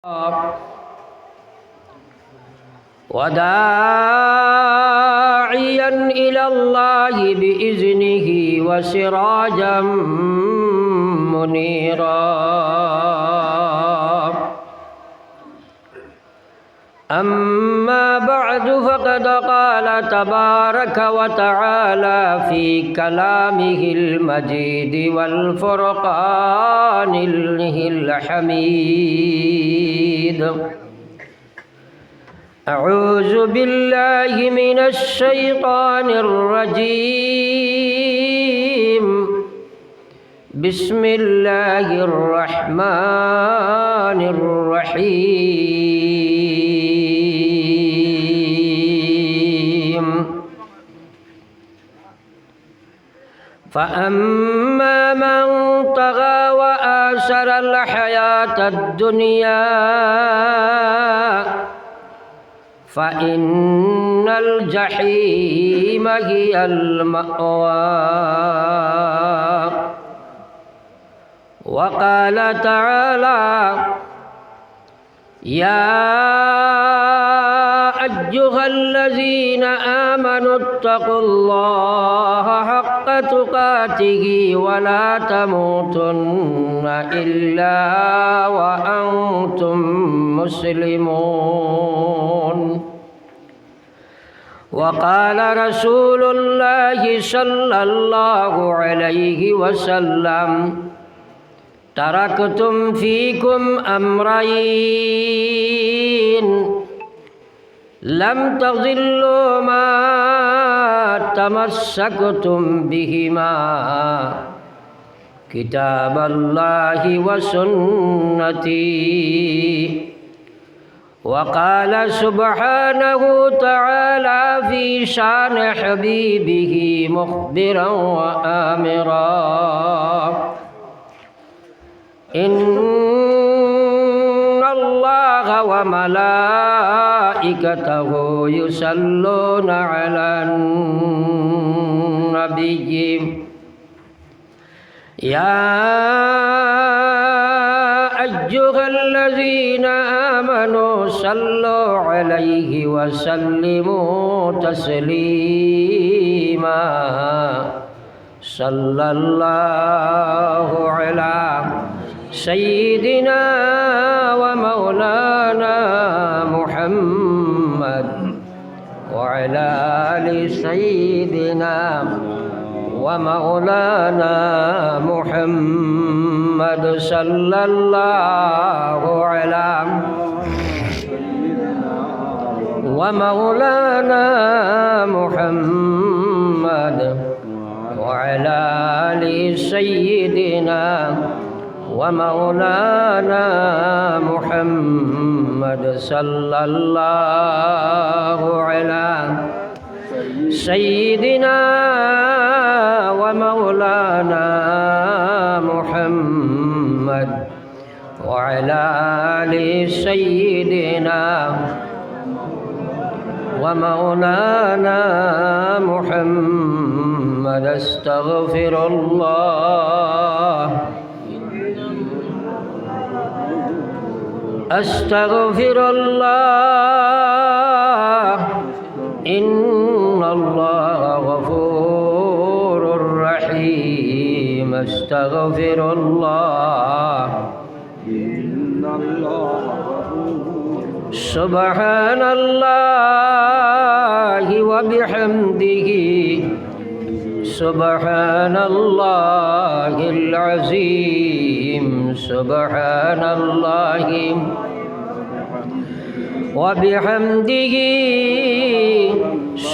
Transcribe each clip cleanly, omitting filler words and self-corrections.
وداعيا إلى الله بإذنه وسراجا منيرا. أما بعد فقد قال تبارك وتعالى في كلامه المجيد والفرقان الحميد: أعوذ بالله من الشيطان الرجيم. بسم الله الرحمن الرحيم. فأما من طغى وآثر الحياة الدنيا فإن الجحيم هي المأوى. وقال تعالى: يا أيها الذين آمنوا اتقوا الله حق تقاته ولا تموتن إلا وأنتم مسلمون. وقال رسول الله صلى الله عليه وسلم: تركتم فيكم أمرين لم تضلوا ما تمسكتم بهما، كتاب الله وسنتي. وقال سبحانه تعالى في شان حبيبه مخبرا وآمرا: إن الله وملائكته يصلون على النبي يا أيها الذين آمنوا صلوا عليه وسلموا تسليما. صلى الله على سيدنا ومولانا محمد وعلى آل سيدنا ومولانا محمد. صلى الله على ومولانا محمد وعلى آل سيدنا ومولانا محمد. صلى الله على سيدنا ومولانا محمد وعلى آل سيدنا ومولانا محمد. استغفر الله أستغفر الله إن الله غفور رحيم. أستغفر الله إن الله غفور. سبحان الله وبحمده سبحان الله العظيم. سبحان الله وبحمده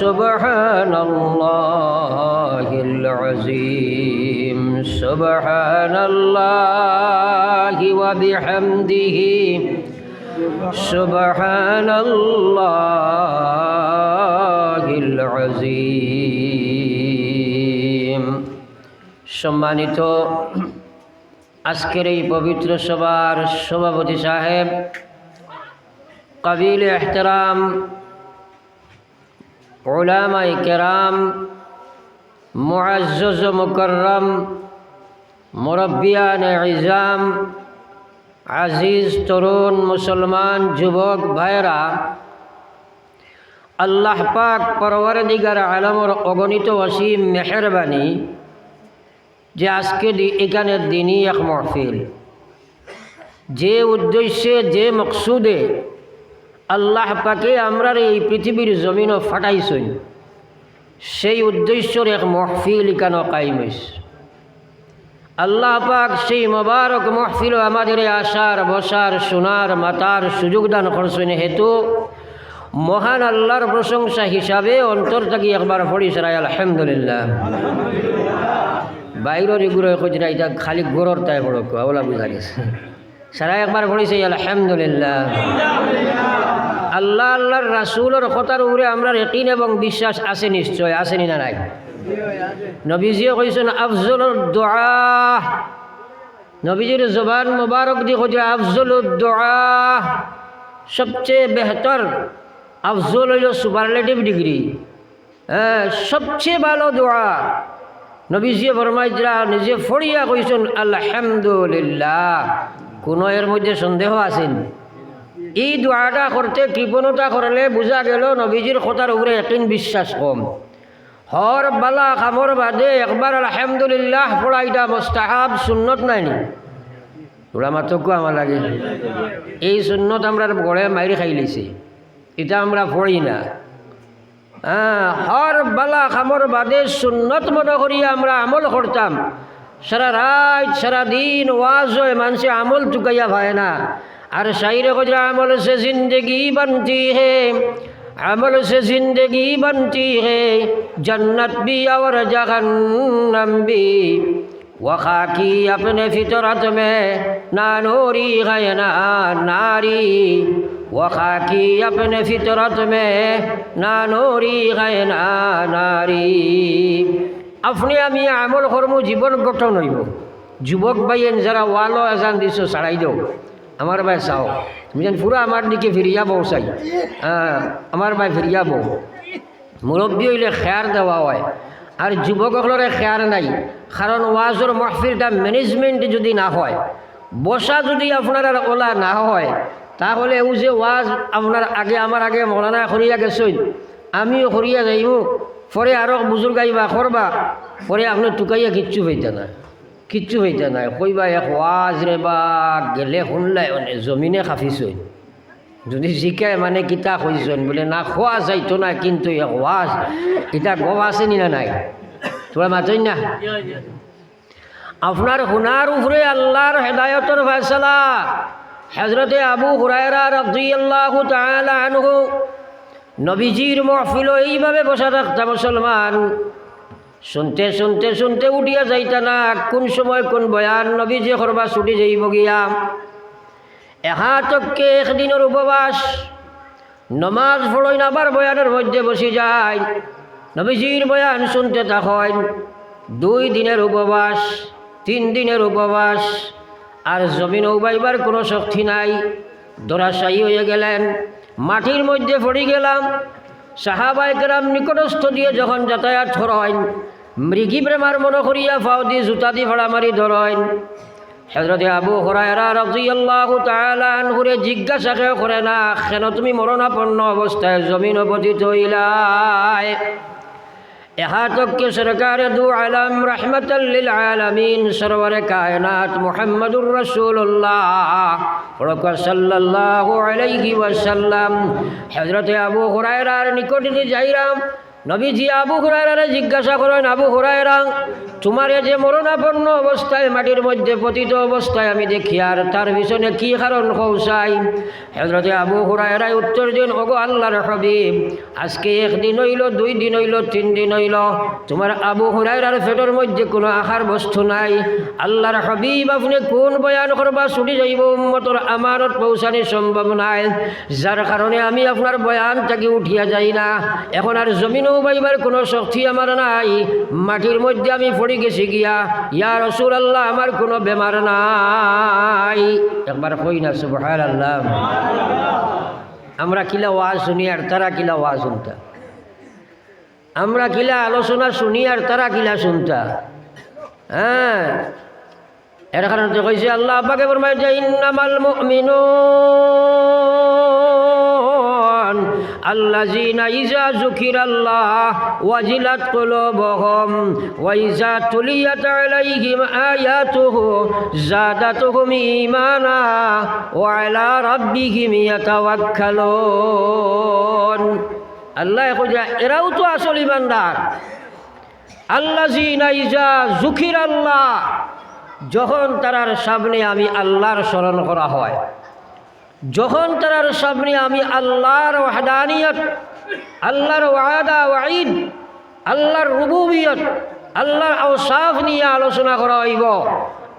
سبحان الله العظيم. سبحان الله وبحمده سبحان الله العظيم. সম্মানিত আজকের এই পবিত্র সভার সভাপতি সাহেব, কাবিল এহতরাম উলামায়ে কেরাম, মুআজ্জজ মুকররম, মুরব্বিয়ান ইজাম, আজিজ তরুণ মুসলমান যুবক ভাইরা, আল্লাহ পাক পরওয়ারদিগার আলমর অগণিত অসীম মেহেরবানি যে আজকে এখানে দিনই এক মহফিল, যে উদ্দেশ্যে যে মকসুদে আল্লাহ পাকে আমরার এই পৃথিবীর জমিনও ফাটাইছেন, সেই উদ্দেশ্যর এক মহফিল এখানে কায়েম হইছে। আল্লাহ পাক সেই মোবারক মহফিল আমাদের আসার বসার শোনার মাতার সুযোগ দান করছেন হেতু মহান আল্লাহর প্রশংসা হিসাবে অন্তর থেকে একবার পড়ি সারাই আলহামদুলিল্লাহ। বাইরের এগুলো খুঁজরা এটা খালি গোরর তাই বড় ওলা বুঝা গেছে, সারাই একবার পড়িছে আলহামদুলিল্লাহ। আল্লাহ আল্লাহর রাসূলের কথার উপরে আমরা ইয়াকিন এবং বিশ্বাস আছে, নিশ্চয় আসেনি না নাই? নবীজিও কইছেন আফজলুদ দুআ, নবীজির জবান মুবারক দিয়ে কইছে আফজলুদ দুআ, সবচেয়ে বেহতর। আফজল হইল সুপারলেটিভ ডিগ্রি, সবচেয়ে ভালো দোয়া। নবীজি ফরমাইজরা নিজে ফড়িয়া কইছেন আলহামদুলিল্লাহ। কোনো এর মধ্যে সন্দেহ আছেন? এই দোয়াটা করতে কৃপণতা করলে বোঝা গেল নবীজির কথার উপরে ইয়াকিন বিশ্বাস কম। হর বালা কামর বাদে একবার আলহামদুলিল্লাহ পড়া এটা মুস্তাহাব, সুন্নত নাইনি? ওরা মাত্রকু আমার লাগে এই সুন্নত আমরা গড়ে মাইরে খাই লিছি, এটা আমরা পড়ি না। হর বালা কামর বাদে সুন্নত মনে করিয়া আমরা আমল করতাম। সারা রাত সারা দিন ওয়াজ হয়, মানুষে আমল চুকাইয়া পায় না। আর শাইরে কজরা আমল সে জিন্দগি बनती है, अमल से जिंदगी बनती है, जन्नत भी और जहन्नम भी। वखा की अपने फितरत में ना नूरी है ना नारी, वखा की अपने फितरत में ना नूरी है ना नारी। अपने আমি আমল কর্ম জীবন গঠন হইব। যুবক ভাইয়েন যারা ওয়ালো আজান দিছো ছাড়াই দাও, আমার ভাই চাও তুমি যেন পুরো আমার দিকে ফিরিয়া বউ চাই। আমার ভাই ফিরিয়া বউ। মুরব্বী হইলে খেয়ার দেওয়া হয়, আর যুবকসকলরে খেয়ার নাই। কারণ ওয়াজর মাহফিলটা ম্যানেজমেন্ট যদি না হয়, বসা যদি আপনার আর ওলা না হয়, তাহলে ও যে ওয়াজ আপনার আগে আমার আগে মৌলানা করিয়া গেছেন, আমিও করিয়া যাইব, পরে আরও বুজুর্গ আইবা করবা, পরে আপনি টুকাইয়া কিচ্ছু হইতে না, কিচ্ছু হইতে নাই। কইবা এক ওয়াজ রে বা গেলে শুনলাই জমিনে খাফিছই, যদি শিকায় মানে কিতা কইছেন বলে না খোয়া যাইতো না, কিন্তু এক ওয়াজ এটা গম আছে নি না নাই? তোরা মাতই না? আপনার হুনার উপরে আল্লাহর হেদায়তর ফয়সালা। হযরতে আবু হুরায়রা রাদিয়াল্লাহু তাআলা আনহু নবীজির মাহফিল এইভাবে বসা থাকতা মুসলমান, শুনতে শুনতে শুনতে উঠিয়া যাইতা না কোন সময় কোন বয়ান নবীজি করবা ছুটি যাইব গিয়া। এহাতককে একদিনের উপবাস, নমাজ পড়ই না, আবার বয়ানের মধ্যে বসে যায়, নবীজির বয়ান শুনতে থাকেন। 2 দিনের উপবাস, 3 দিনের উপবাস, আর জমিন উবাইবার কোনো শক্তি নাই। দরাশায়ী হয়ে গেলেন, মাটির মধ্যে পড়ে গেলাম। সাহাবায়ে কেরাম নিকটস্থ দিয়ে যখন যাতায়াত করেন, মৃগী প্রেমার মনে করিয়া ফাও দিয়ে জুতা দিয়ে ভাড়া মারি ধরেন। হযরতে আবু হুরায়রা রাদিয়াল্লাহু তাআলা আনহুরে জিজ্ঞাসা করে না, কেন তুমি মরণাপন্ন অবস্থায় জমিন পতিত হইলাই? এহাতককে সরকারে দু আলম রহমতাল লিল আলামিন সরওয়ারে কায়নাত মুহাম্মদুর রাসূলুল্লাহ সাল্লাল্লাহু আলাইহি ওয়াসাল্লাম হযরতে আবু হুরায়রার নিকটে যাইরাম। নবীজি আবু হুরায়রারে জিজ্ঞাসা করেন, আবু হুরায়রা, তোমার যে মরণাপন্ন অবস্থায় মাটির মধ্যে পতিত অবস্থায় আমি দেখি, আর তার পিছনে কি কারণ কৌশাই? হযরতে আবু হুরায়রা উত্তর দেন, ওগো আল্লাহর হাবিব, আজকে 1 দিন হইল, 2 দিন হইল, 3 দিন হইল, তোমার আবু হুরায়রার পেটের মধ্যে কোনো আহার বস্তু নাই। আল্লাহর হাবিব, আপনি কোন বয়ান করবা ছুটি যাইব, উম্মতর আমানত পৌঁছানি সম্ভব নাই, যার কারণে আমি আপনার বয়ান থেকে উঠিয়া যাই না। এখন আর জমিনও বাইবার কোনো শক্তি আমার নাই, মাটির মধ্যে আমি পড়ে গেছি গিয়া। ইয়া রাসূলুল্লাহ, আমার কোনো বেমার নাই। একবার কই না সুবহানাল্লাহ। আমরা কিলা ওয়াজ শুনি আর তারা কিলা ওয়াজ শুনতা, আমরা কিলা আলোচনা শুনি আর তারা কিলা শুনতা। এর কারণে কইছে আল্লাহ পাকে ফরমায় যে ইন্নামাল মুমিনুন আল্লাযীনা ইযা যুকিরাল্লাহ ওয়াজিলাত কুলুবুহুম ওয়া ইযা তুলিয়াত আলাইহিম আয়াতুহু যাদাতুহুম ঈমানা ওয়া আলা রাব্বিহিম ইয়াতাওয়াক্কালুন। আল্লাহ কইছে এরাও তো আসল ঈমানদার। আল্লাযীনা ইযা যুকিরাল্লাহ, যখন তারার সামনে আমি আল্লাহর স্মরণ করা হয়, যখন তারার সামনে আমি আল্লাহর ওয়াহদানিয়ত, আল্লাহর ওয়াদা ওয়াঈদ, আল্লাহর রুবুবিয়ত, আল্লাহর আওসাফ নিয়ে আলোচনা করা হইব,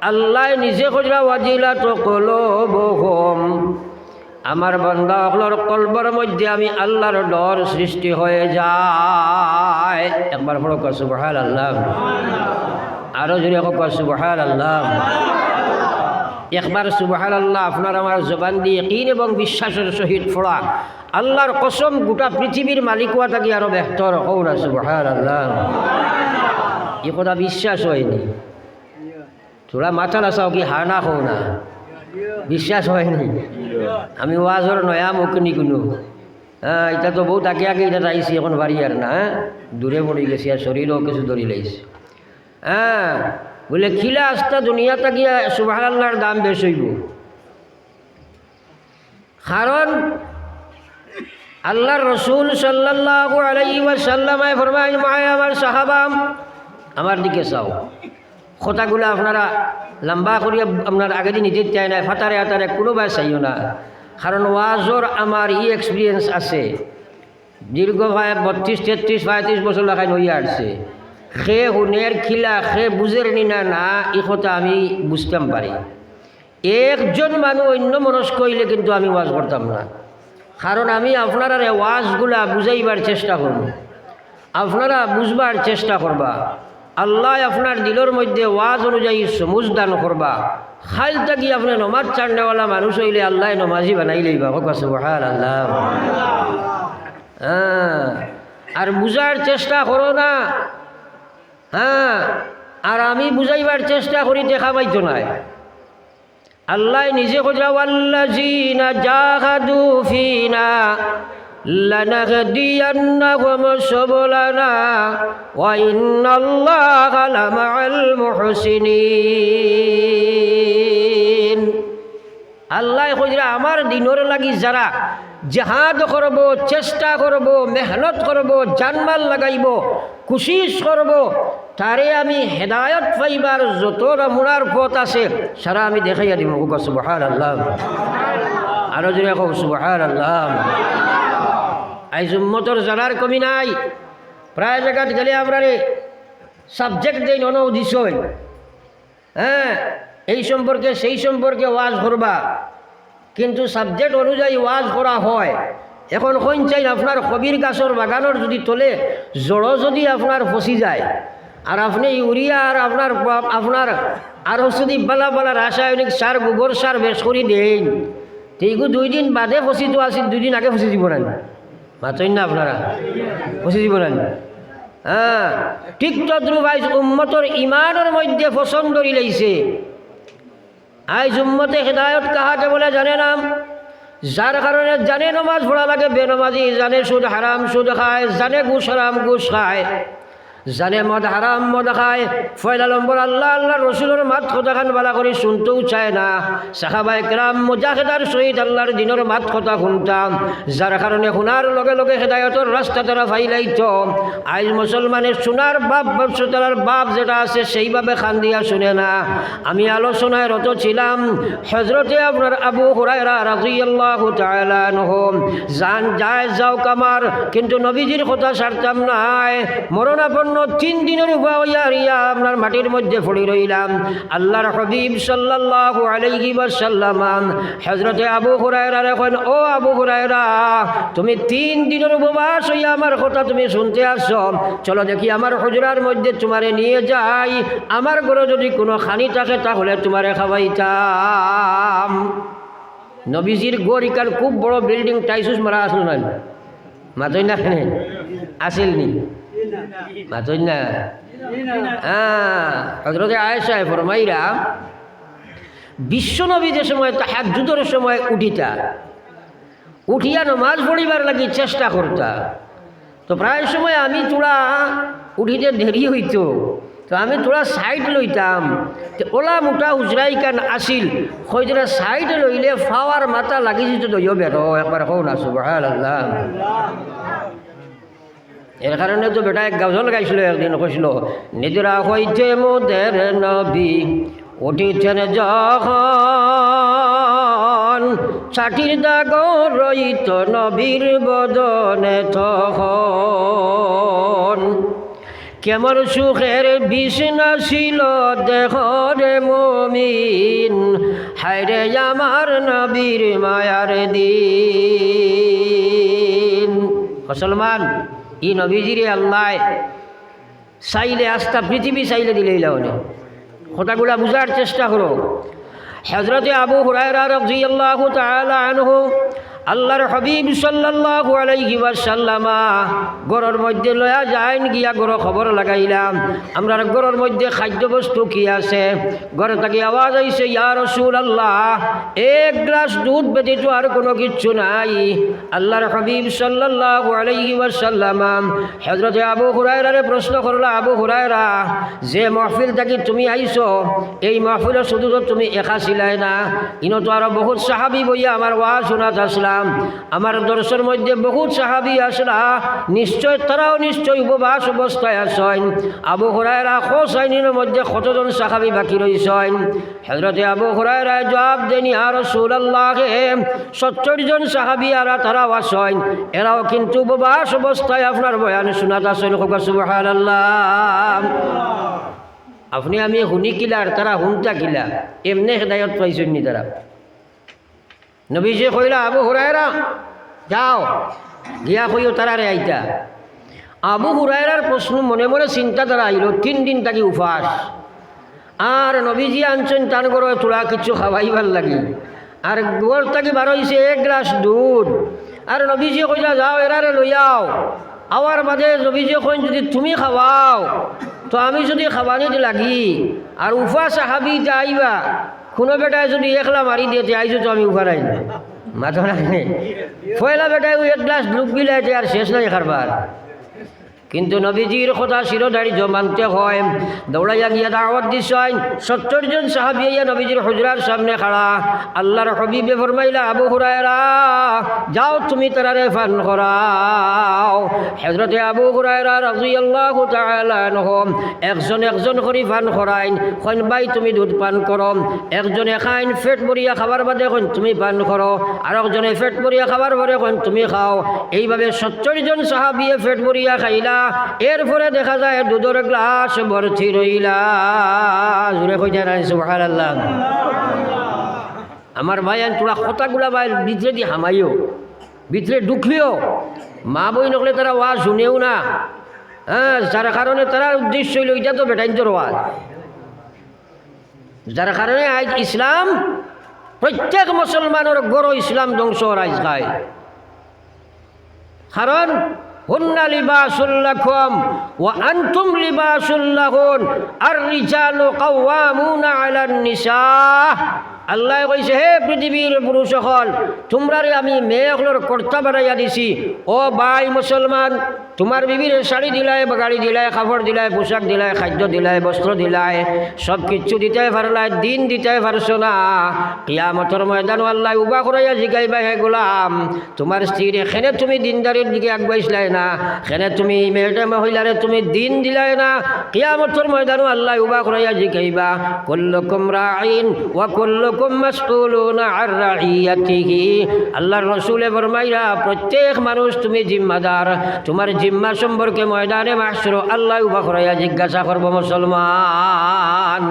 আল্লাহ নিজে কইরা ওয়াজিলাত কুলুবুহুম, আমার বান্দাগুলোর কলবের মধ্যে আমি আল্লাহর ডর সৃষ্টি হয়ে যায়। একবার পড়ো সুবহানাল্লাহ, আরো জোরে হোক সুবহানাল্লাহ। একবার সুবহানাল্লাহ আপনার আমার জবান দিয়ে ইয়াকিন এবং বিশ্বাসের সহিত পড়া, আল্লাহর কসম গোটা পৃথিবীর মালিক হওয়া থাকি আরো বেহতর হও না সুবহানাল্লাহ। এ কথা বিশ্বাস হয়নি, তোরা মাথা নাচাও কি হানা হও না, বিশ্বাস হয়নি। আমি ওয়াজর নয়া মুখ নি কোনো, হ্যাঁ এটা তো বহুত আগে আগে এটা আইসি, এখন বাড়ি আর না, দূরে পড়ে গেছি আর শরীরও কিছু ধরি লাইছে। হ্যাঁ বলে খিলা আস্তা দুনিয়াটা গিয়া সুবহানাল্লাহর দাম বেশ হইব, কারণ আল্লাহর রসুল সাল্লাল্লাহু আলাইহি ওয়াসাল্লাম ফরমায় মায় আমার সাহাবাম, আমার দিকে চাও, কথাগুলো আপনারা লম্বা করিয়া আপনার আগে দিন নিজের চাই না, ফাতারে হাতারে কোনোবাই চাইও না, কারণ ওয়াজর আমার এক্সপিরিয়েন্স আছে, দীর্ঘ 32, 33, 35 বছর লাগাই নইয়া আসছে। সে হুনের খিলা সে বুঝের নিনা না এই কথা আমি বুঝতাম পারি। একজন মানুষ অন্য মনস্ক হইলে কিন্তু আমি ওয়াজ করতাম না, কারণ আমি আপনারা ওয়াজগুলা বুঝাইবার চেষ্টা করব, আপনারা বুঝবার চেষ্টা করবা, আল্লাহ আপনার দিলের মধ্যে ওয়াজ অনুযায়ী সমুজ দান করবা। খাইল থাকি আপনি নমাজ চান্ডেওয়ালা মানুষ হইলে আল্লাহ নমাজি বানাই লইবা, সুবহানাল্লাহ। হ্যাঁ আর বুঝার চেষ্টা করো না, হ্যাঁ আর আমি বুঝাইবার চেষ্টা করি দেখা পাইতো না। আল্লাহ নিজে কইরা ওয়াল্লাযীনা জাহাদু ফিনা লানাহদিয়ান্নাহুম সুবুলানা ওয়া ইন্নাল্লাহা লামাআল মুহসিনিন। আল্লাহ কইরা আমার দিনের লাগি যারা জিহাদ করব, চেষ্টা করব, মেহনত করব, জানমাল লাগাইব, কোশিশ করব, তারে আমি হেদায়ত পাইবার যত নমুনার পথ আছে সারা আমি দেখাইয়া দিব। সুবহানাল্লাহ, আরো জোরে হোক সুবহানাল্লাহ। আইজ উম্মতর জানার কমি নাই, প্রায় জায়গাত গেলে আমরা সাবজেক্ট দেই দিস, হ্যাঁ এই সম্পর্কে সেই সম্পর্কে ওয়াজ করবা, কিন্তু সাবজেক্ট অনুযায়ী ওয়াজ করা হয়। এখন কোন চাই আপনার কবির গাছর বাগানোর যদি তোলে জড়ো যদি আপনার ফসি যায়, আর আপনি ইউরিয়া আর আপনার আরও যদি বালা বালা রাসায়নিক সার, গোবর সার বেশ করে দেন, এইগু 2 দিন বাদে ফসি তো আসি, 2 দিন আগে ফসি দিব না, মাতই না আপনারা ফসি দিব না। হ্যাঁ ঠিক তদ্রুপ আইজ উম্মতর ইমানের মধ্যে পছন্দ লাইছে। আইজ উম্মতে হেদায়ত কাহাকে বলে জানে না, যার কারণে জানে নমাজ পড়া লাগে বেনমাজি, জানে সুদ হারাম সুদ খায়, জানে ঘুষ হারাম ঘুষ খায়, জানে মদ হারাম মদ খায়। ফয়লা নম্বর আল্লাহ আল্লাহ রসুলের মাত কথা খান বালা করে শুনতেও চায় না। সাহাবায়ে কেরাম মুজাহিদার সহিত আল্লাহর দিনের মাত কথা শুনতাম, যার কারণে শোনার লগে লগে হেদায়তর রাস্তা তারা ফাইলাইত। আইজ মুসলমানের শোনার বাপ ব্যবসার বাপ যেটা আছে সেইভাবে খান দিয়া শুনে না। আমি আলোচনায় রত ছিলাম হজরতে আপনার আবু হুরায়রা রাদিয়াল্লাহু তাআলা আনহু, জান যায় যাও কামার, কিন্তু নবীজির কথা ছাড়তাম নাই। মরণাপন্ন 3 দিনের উপায়া আপনার মাটির মধ্যে পড়ে রইলাম। আল্লাহর হাবিব সাল্লাল্লাহু আলাইহি ওয়াসাল্লাম হযরতে আবু হুরায়রা এখন, ও আবু হুরায়রা তুমি 3 দিনের উপবাস হইয়া আমার কথা তুমি শুনতে আসো, চলো দেখি আমার হুজরার মধ্যে তোমারে নিয়ে যাই, আমার ঘরে যদি কোনো খানি থাকে তাহলে তোমারে খাওয়াইতাম। নবীজির গড়িকার খুব বড় বিল্ডিং টাইসুস মারা আসল না, মাতই না কেন আসিল নি, মাতই না। হ্যাঁ হযরতে আয়েশা ফরমাইরা বিশ্বনবী যে সময় তাহাজ্জুদের সময় উঠিয়া নমাজ পড়িবার লাগি চেষ্টা করতা। তো প্রায় সময় আমি তোরা উঠিতে দেরি হইত, তো আমি তোরা সাইড লইতাম। তো ওলা মোটা উজরাই কান আসিল, হয়তো সাইড লইলে ফাওয়ার মাথা লাগি যেত দইও বেরো একবার হও না সুবহানাল্লাহ। এর কারণে তো বেটা এক গাজন গাইছিল, একদিন কইছিল, নিজরা হইতে মোদের নবী উঠিছেন যখন, ছাটির দাগ রইত নবীর বদনে তখন, কেমন সুখের বিছনা ছিল দেহরে মুমিন, হায়রে আমার নবীর মায়ার দিন। মুসলমান, ই নবীজিরে আল্লাহ চাইলে আস্থা পৃথিবী চাইলে দিলেই লাউনে। কথাগুলা বুঝার চেষ্টা করো। হযরতে আবু হুরায়রা রাদিয়াল্লাহু তাআলা আনহু আল্লাহর হাবিব সাল্লাল্লাহু আলাইহি ওয়াসাল্লাম ঘরের মধ্যে লয়া যাইন, গিয়া ঘর খবর লাগাইলাম আমরা ঘরের মধ্যে খাদ্যবস্তু কি আছে। ঘরে থেকে আওয়াজ আইছে, ইয়া রাসূলুল্লাহ, এক গ্লাস দুধ ব্যতীত আর কোনো কিচ্ছু নাই। আল্লাহর হাবিব সাল্লাল্লাহু আলাইহি ওয়াসাল্লাম হযরতে আবু হুরায়রারে প্রশ্ন করলা, আবু হুরায়রা, যে মাহফিল থেকে তুমি আইছো, এই মাহফিলে শুধু তো তুমি একা ছিলাই না, ইনো তো আরো বহুত সাহাবী বইয়া আমার ওয়াজ শোনাত আসলাম, আমার দর্শের মধ্যে বহুত সাহাবী আসলা, নিশ্চয় তারাও নিশ্চয় উপবাস অবস্থায় আসেন। আবু হুরায়রা খোসাইনের মধ্যে কতজন সাহাবী বাকি রয়েছেন? হযরতে আবু হুরায়রা জবাব দেন, ইয়া রাসূলুল্লাহ, 70 জন সাহাবী আর তারাও আসেন, এরাও কিন্তু উপবাস অবস্থায় আপনার বয়ান শোনাত আসেন। সুবহানাল্লাহ। আপনি আমি শুনি কিলা আর তারা শুনতা কিলা, এমনি হেদায়ত পাইছেন নি তারা? নবীজি কইলা, আবু হুরায়রা যাও, গিয়া কইও তারারে আইতা। আবু হুরায়রার প্রশ্ন মনে মনে চিন্তা তারা আইল, 3 দিন থাকি উপাস, আর নবীজি আনছেন তার ঘরে তোরা কিছু খাওয়াইবার লাগি, আর ঘর থাকি বার হইছে 1 গ্লাস দুধ, আর নবীজি কইলা যাও এরারে লইয়াও। আওয়ার বাদে নবীজি কইন, যদি তুমি খাওয়াও তো আমি যদি খাওয়ানিতে লাগি, আর উফা সাহাবি আইবা, কোনো বেটায় যদি একলা মারি দিয়েছে আইসো তো আমি উফারাই না মাথা রাখে। পয়লা বেটায় 1 গ্লাস দুধ বিলাইতে আর শেষ নাই খারবার। কিন্তু নবীজির কথা শিরোধারি মানতে হয়। দৌড়াইয়া গিয়া দাওয়াত দিছেন, 70 জন সাহাবী ইয়া নবীজির হুজরার সামনে খাড়া। আল্লাহর হাবিবে ফরমাইলা, আবু হুরায়রা যাও তুমি তারারে পান করাও। হযরতে আবু হুরায়রা রাদিয়াল্লাহু তাআলা আনহু একজন করে পান করাইন, কইন ভাই তুমি দুধ পান করো। একজনে খাইন, পেট ভরিয়া খাবার বাদে কইন তুমি পান করো, আর একজনে পেট ভরিয়া খাবার পরে কইন তুমি খাও। এইভাবে 70 জন সাহাবী পেট ভরিয়া খাইলা, এরপরে দেখা যায় দুধের গ্লাস ভর্তি রইলা। জুড়ে কইতে নাই সুবহানাল্লাহ। আমার ভাইয়ান তোরা কথাগুলা ভাই ভিতরে দিয়ে হামাইও, ভিতরে ঢুকলিও, মা বই নকলে তারা ওয়াজ শুনেও না। হ্যাঁ, যার কারণে তারা উদ্দেশ্য হইল এটা তো বেটাইন্তর ওয়াজ, যার কারণে আজ ইসলাম প্রত্যেক মুসলমানের গড় ইসলাম ধ্বংস রাইজ খায়। কারণ হুন্না লিবাসুল লাকুম ওয়া আনতুম লিবাসুল লাহুন, আর রিজালু কাওয়ামুনা আলান নিসা। আল্লাহ কইছে, হে পৃথিবীর পুরুষ সকল, তোমরারে আমি মেয়েগুলোর কর্তা বানাইয়া দিছি। ও ভাই মুসলমান, তোমার বিবির শাড়ি দিলাই, গাড়ি দিলাই, কাপড় দিলাই, পোশাক দিলাই, খাদ্য দিলাই, বস্ত্র দিলাই, সব কিছু দিতে পারলাই, দিন দিতে পারছো না। কিয়ামতের ময়দান আল্লাহ উবা করাইয়া জিগাইবা, হে গোলাম, তোমার স্ত্রীর এখানে তুমি দিনদারির দিকে আগবাইছিলাই না, এখানে তুমি মেয়েটা মহিলারে তুমি দিন দিলাই না। কিয়ামতের ময়দান আল্লাহ উবা করাইয়া জিগাইবা, কুল্লুকুম রাঈন ওয়া কুল্লুকুম মাসউলুন আন রাইয়াতিহি। আল্লাহর রাসূলে ফরমাইলা, প্রত্যেক মানুষ তুমি জিম্মাদার, তোমার জিম্মা সম্পর্কে ময়দানে মাহশর আল্লাহ উবা করাইয়া জিজ্ঞাসা করব। মুসলমান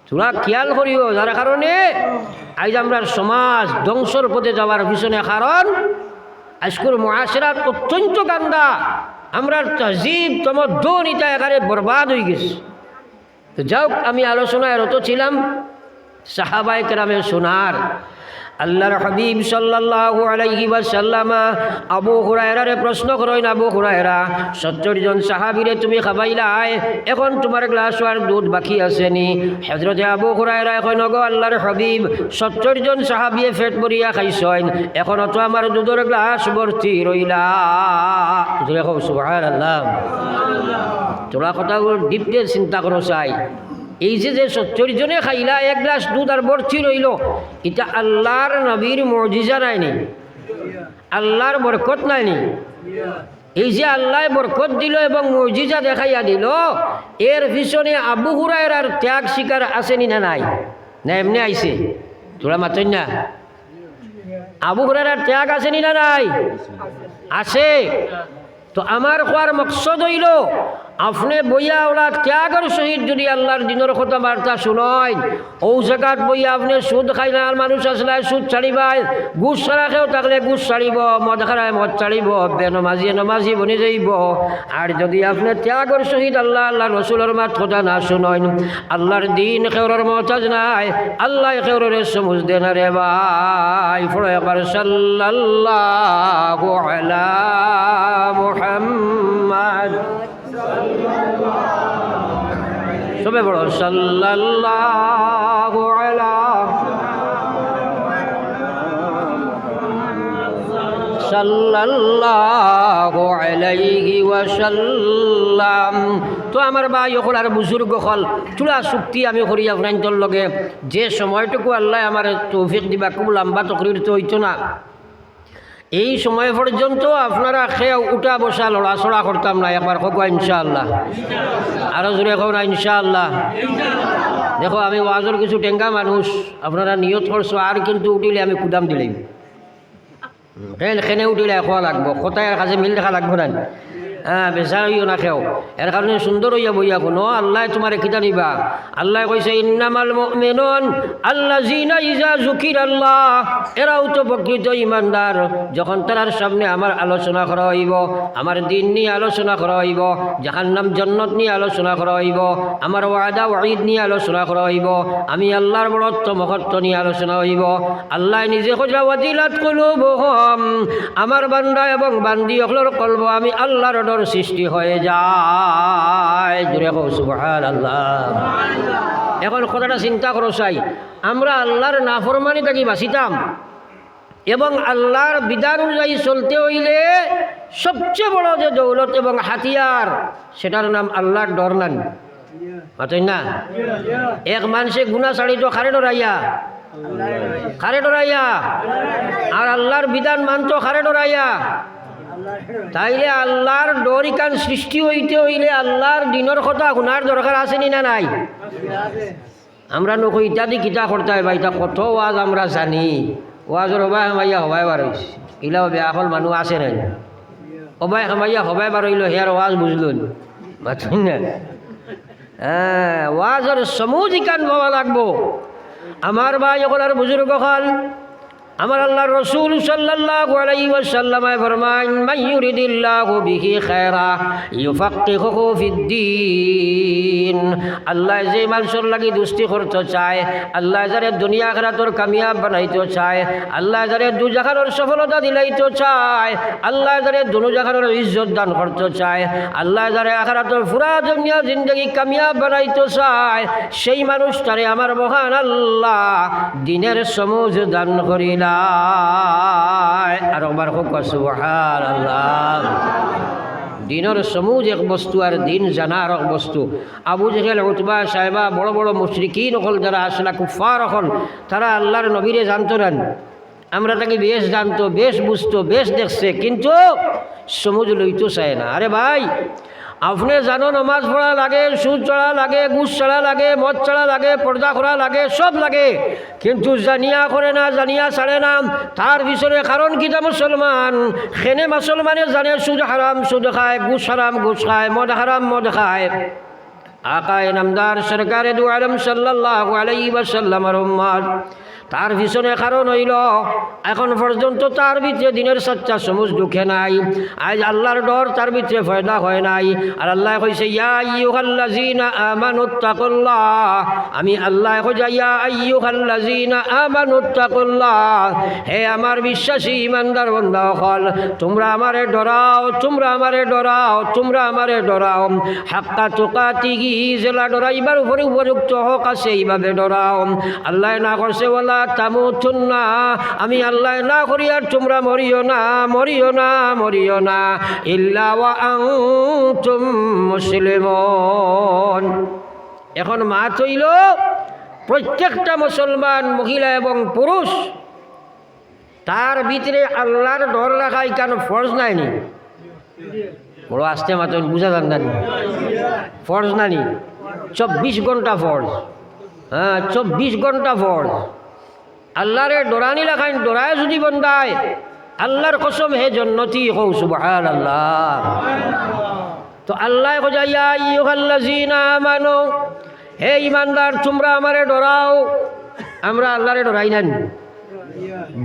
তোরা খেয়াল করিও, যার কারণে আজ আমরা সমাজ ধ্বংসর পথে যাওয়ার পিছনে কারণ আজকের মুআশিরাত অত্যন্ত গান্দা। আমরা তহজিব তমদ্দুন এটা একারে বরবাদ হয়ে গেছে। তো যাও, আমি আলোচনায় রত ছিলাম সাহাবায়ে কেরামের সোনার। আল্লাহর হাবিব সাল্লাল্লাহু আলাইহি ওয়াসাল্লাম আবু হুরায়রারে প্রশ্ন করেন, আবু হুরায়রা 70 জন সাহাবীরে তুমি খাবাইলাই, এখন তোমার গ্লাস আর দুধ বাকি আসেনি? হযরতে আবু হুরায়রা এখন গো আল্লাহর হাবিব 70 জন সাহাবীয়ে পেট ভরিয়া খাইছেন, এখনো তো আমার দুধের গ্লাস ভর্তি রইলা। দেখো সুবহানাল্লাহ, তোরা কথাগুলো ডিপলি চিন্তা করো চাই। এই যে 70 জনে খাইলা, এক গ্লাস দুধ আর ভর্তি রইল, এটা আল্লাহর নবীর মুজিজা নাইনি? আল্লাহর বরকত নাইনি? এই যে আল্লাহ বরকত দিল এবং মুজিজা দেখাইয়া দিল, এর পিছনে আবু হুরায়রার ত্যাগ স্বীকার আসেনি না নাই? না এমনি আইছে? তোরা মাতই না? আবু হুরায়রার ত্যাগ আসেনি না নাই? আছে। তো আমার কোয়ার মকসদ হইল আপনি বইয়া ওরা ত্যাগের সহিত যদি আল্লাহর দিনের কথা বার্তা শুনয়, ও জায়গাত বইয়া আপনি সুদ খাইলার মানুষ আসলে সুদ ছাড়িবাই, গুছ ছাড়া খেয়েও থাকলে গুছ ছাড়িব, মদ খারায় মদ ছাড়িব, বেনমাজিয়ে নমাজি বনি যাইব। আর যদি আপনি ত্যাগের সহিত আল্লাহ আল্লাহ রসুলের মাত কথা না শুনয়, আল্লাহর দিন খেউরের মহতাজ নাই, আল্লাহ খেউরের সমুজ দেন রে ভাই। ফরবার সাল্লাল্লাহু আলা মুহাম্মাদ, সবে বড় সাল্লাল্লাহু আলা সাল্লাল্লাহু আলাইহি ওয়াসাল্লাম। তো আমার ভাই হল আর বুজুর্গ হল, চূড়া চুক্তি আমি করি আপনার লগে, যে সময়টুকু আল্লাহ আমার তৌফিক দিবা, খুব লম্বা তকরির তো হইতো না, এই সময় পর্যন্ত আপনারা খেয়ে উঠা বসা লড়াচড়া করতাম না। একবার হোক ইনশাআল্লাহ, আরো জোরে হোক না ইনশাআল্লাহ। দেখো আমি ওয়াজের কিছু টেঙ্গা মানুষ, আপনারা নিয়ত করছো, আর কিন্তু উঠিলে আমি কুদাম দিলাম, খেনে উঠিলে খোয়া লাগবো, কোথায় কাছে মিল দেখা লাগবো না। হ্যাঁ, বেচা হইও না খেও, এর কারণে সুন্দর হইয়া বইয়া কোনো আল্লাহ তোমার খিতা নিবা। আল্লাহ কইছে ইন্নামাল মুমিনুন আল্লাযিনা ইযা যুকিরাল্লাহ, এরাও তো প্রকৃত ইমানদার, যখন তার সামনে আমার আলোচনা করা হইব, আমার দিন নিয়ে আলোচনা করা হইব, জাহান্নাম জান্নাত নিয়ে আলোচনা করা হইব, আমার ওয়াদা ওয়াঈদ নিয়ে আলোচনা করা হইব, আমি আল্লাহর বড়ত্ব মহত্ব নিয়ে আলোচনা হইব। আল্লাহ নিজে কইলা ওয়াজিলাত কুলুবুহুম, আমার বান্দা এবং বান্দি সকলের কলব আমি আল্লাহর সৃষ্টি হয়ে যায়। জোরে কও সুবহানাল্লাহ। এখন কথাটা চিন্তা করো চাই, আমরা আল্লাহর নাফরমানি থাকি বাঁচিতাম এবং আল্লাহর বিধান অনুযায়ী চলতে হইলে সবচেয়ে বড় যে দৌলত এবং হাতিয়ার, সেটার নাম আল্লাহর ডর নান। মাতই না? এক মানুষে গুণা ছাড়ি তো খারে ডরাইয়া, খারে ডরাইয়া, আর আল্লাহর বিধান মানতো খারে ডরাইয়া। তাইলে আল্লাহর ডরিকান সৃষ্টি হইতে হইলে আল্লাহর দিনের কথা শুনার দরকার আসেনি না নাই? আমরা নকো ইত্যাদি কিতা করতে হয় ভাই, কত ওয়াজ আমরা জানি, ওয়াজের হবাই হামাইয়া হবাই বার হয়েছে, এগুলাও বেয়া হল মানুষ আছে নাই, হবাই হামাইয়া হবাই বার হইল, হেয়ার ওয়াজ বুঝলুন মাতুন না? হ্যাঁ, ওয়াজের সমুজ ইকান পাওয়া লাগবো। আমার ভাই এখন আর বুজুর্গ হল, আমার আল্লাহর রাসূল সাল্লাল্লাহু আলাইহি ওয়াসাল্লাম ফরমান মান ইউরিদিল্লাহু বিহি খায়রা ইউফাক্কিহুহু ফিদ্দীন। আল্লাহ যে মানুষের লাগি দুস্তি করতে চায়, আল্লাহ যারে দুনিয়া আখিরাতের কামিয়াব বানাইতে চায়, আল্লাহ যারে দুজাহানের সফলতা দিলাইতে চায়, আল্লাহ যারে দুজাহানের ইজ্জত দান করতে চায়, আল্লাহ যারে আখিরাতের পুরা দুনিয়া জিন্দেগি কামিয়াব বানাইতে চায়, সেই মানুষটারে আমার মহান আল্লাহ দিনের সমুজ দান করিলা। আর আমার হোক সুবহানাল্লাহ। দিনের সমুজ এক বস্তু আর দিন জানার এক বস্তু। আবু জেহেল, উতবা, সাহেবা, বড় বড় মুশরিকিন হল, যারা আসলা কুফার হল, তারা আল্লাহর নবীরে জানতো না। আমরা তাকে বেশ জানতো, বেশ বুঝতো, বেশ দেখছে, কিন্তু সমুজ লইতো চায় না। আরে ভাই, আপনি জানো নমাজ পড়া লাগে, সুদ চড়া লাগে, গুছ চড়া লাগে, মদ চড়া লাগে, পর্দা করা লাগে, সব লাগে, কিন্তু জানিয়া করে না, জানিয়া ছাড়ে না। তার পিছনে কারণ কিটা মুসলমান, সেনে মুসলমানে জানে সুদ হারাম সুদ খায়, গুছ হারাম গুছ খায়, মদ হারাম মদ খায়। আকায়ে নামদার সরকারে দু আলম সাল্লাল্লাহু আলাইহি ওয়াসাল্লামের উম্মত তার পিছনে কারণ হইল এখন পর্যন্ত তার ভিতরে দিনের সচ্চা সমুজ ঢুকে নাই। আজ আল্লাহর ডর তার ভিতরে ফয়দা হয় নাই। আর আল্লাহ কইছে ইয়া আইয়ুহাল্লাযীনা আমানুত্তাকুল্লাহ, আমি আল্লাহ কইছে ইয়া আইয়ুহাল্লাযীনা আমানুত্তাকুল্লাহ, হে আমার বিশ্বাসী ইমানদার বান্দা সকল, তোমরা আমারে ডরাও, তোমরা আমারে ডরাও, তোমরা আমারে ডরাও। হাক্কা তুকাতিহি, জেলা ডরাইবার উপরে উপযুক্ত হক আছে এইভাবে ডরাও। আল্লাহ না করছে ওয়ালা তামুতুন্না, আমি আল্লাহ না করি আর তোমরা মরিও না, মরিও না, মরিও না, ইল্লা ওয়া আনতুম মুসলিমুন। এখন মাত হইল প্রত্যেকটা মুসলমান মহিলা এবং পুরুষ তার ভিতরে আল্লাহর ডর রাখা কেন ফরজ নাইনি? বড় আসতে মাত্র বুঝা যান না, ফরজ নানি 24 ঘন্টা ফরজ। হ্যাঁ, 24 ঘন্টা ফরজ। আল্লাহরে ডরানি লাগাইন, ডরায় যদি বন্দায় আল্লাহর কসম হে জন্নতি হও, সুবহানাল্লাহ। তো আল্লাহ কইয়া ইয়া আইয়ুহাল্লাযীনা আমানু, হে ইমানদার তোমরা আমারে ডরাও। আমরা আল্লাহরে ডরাই না।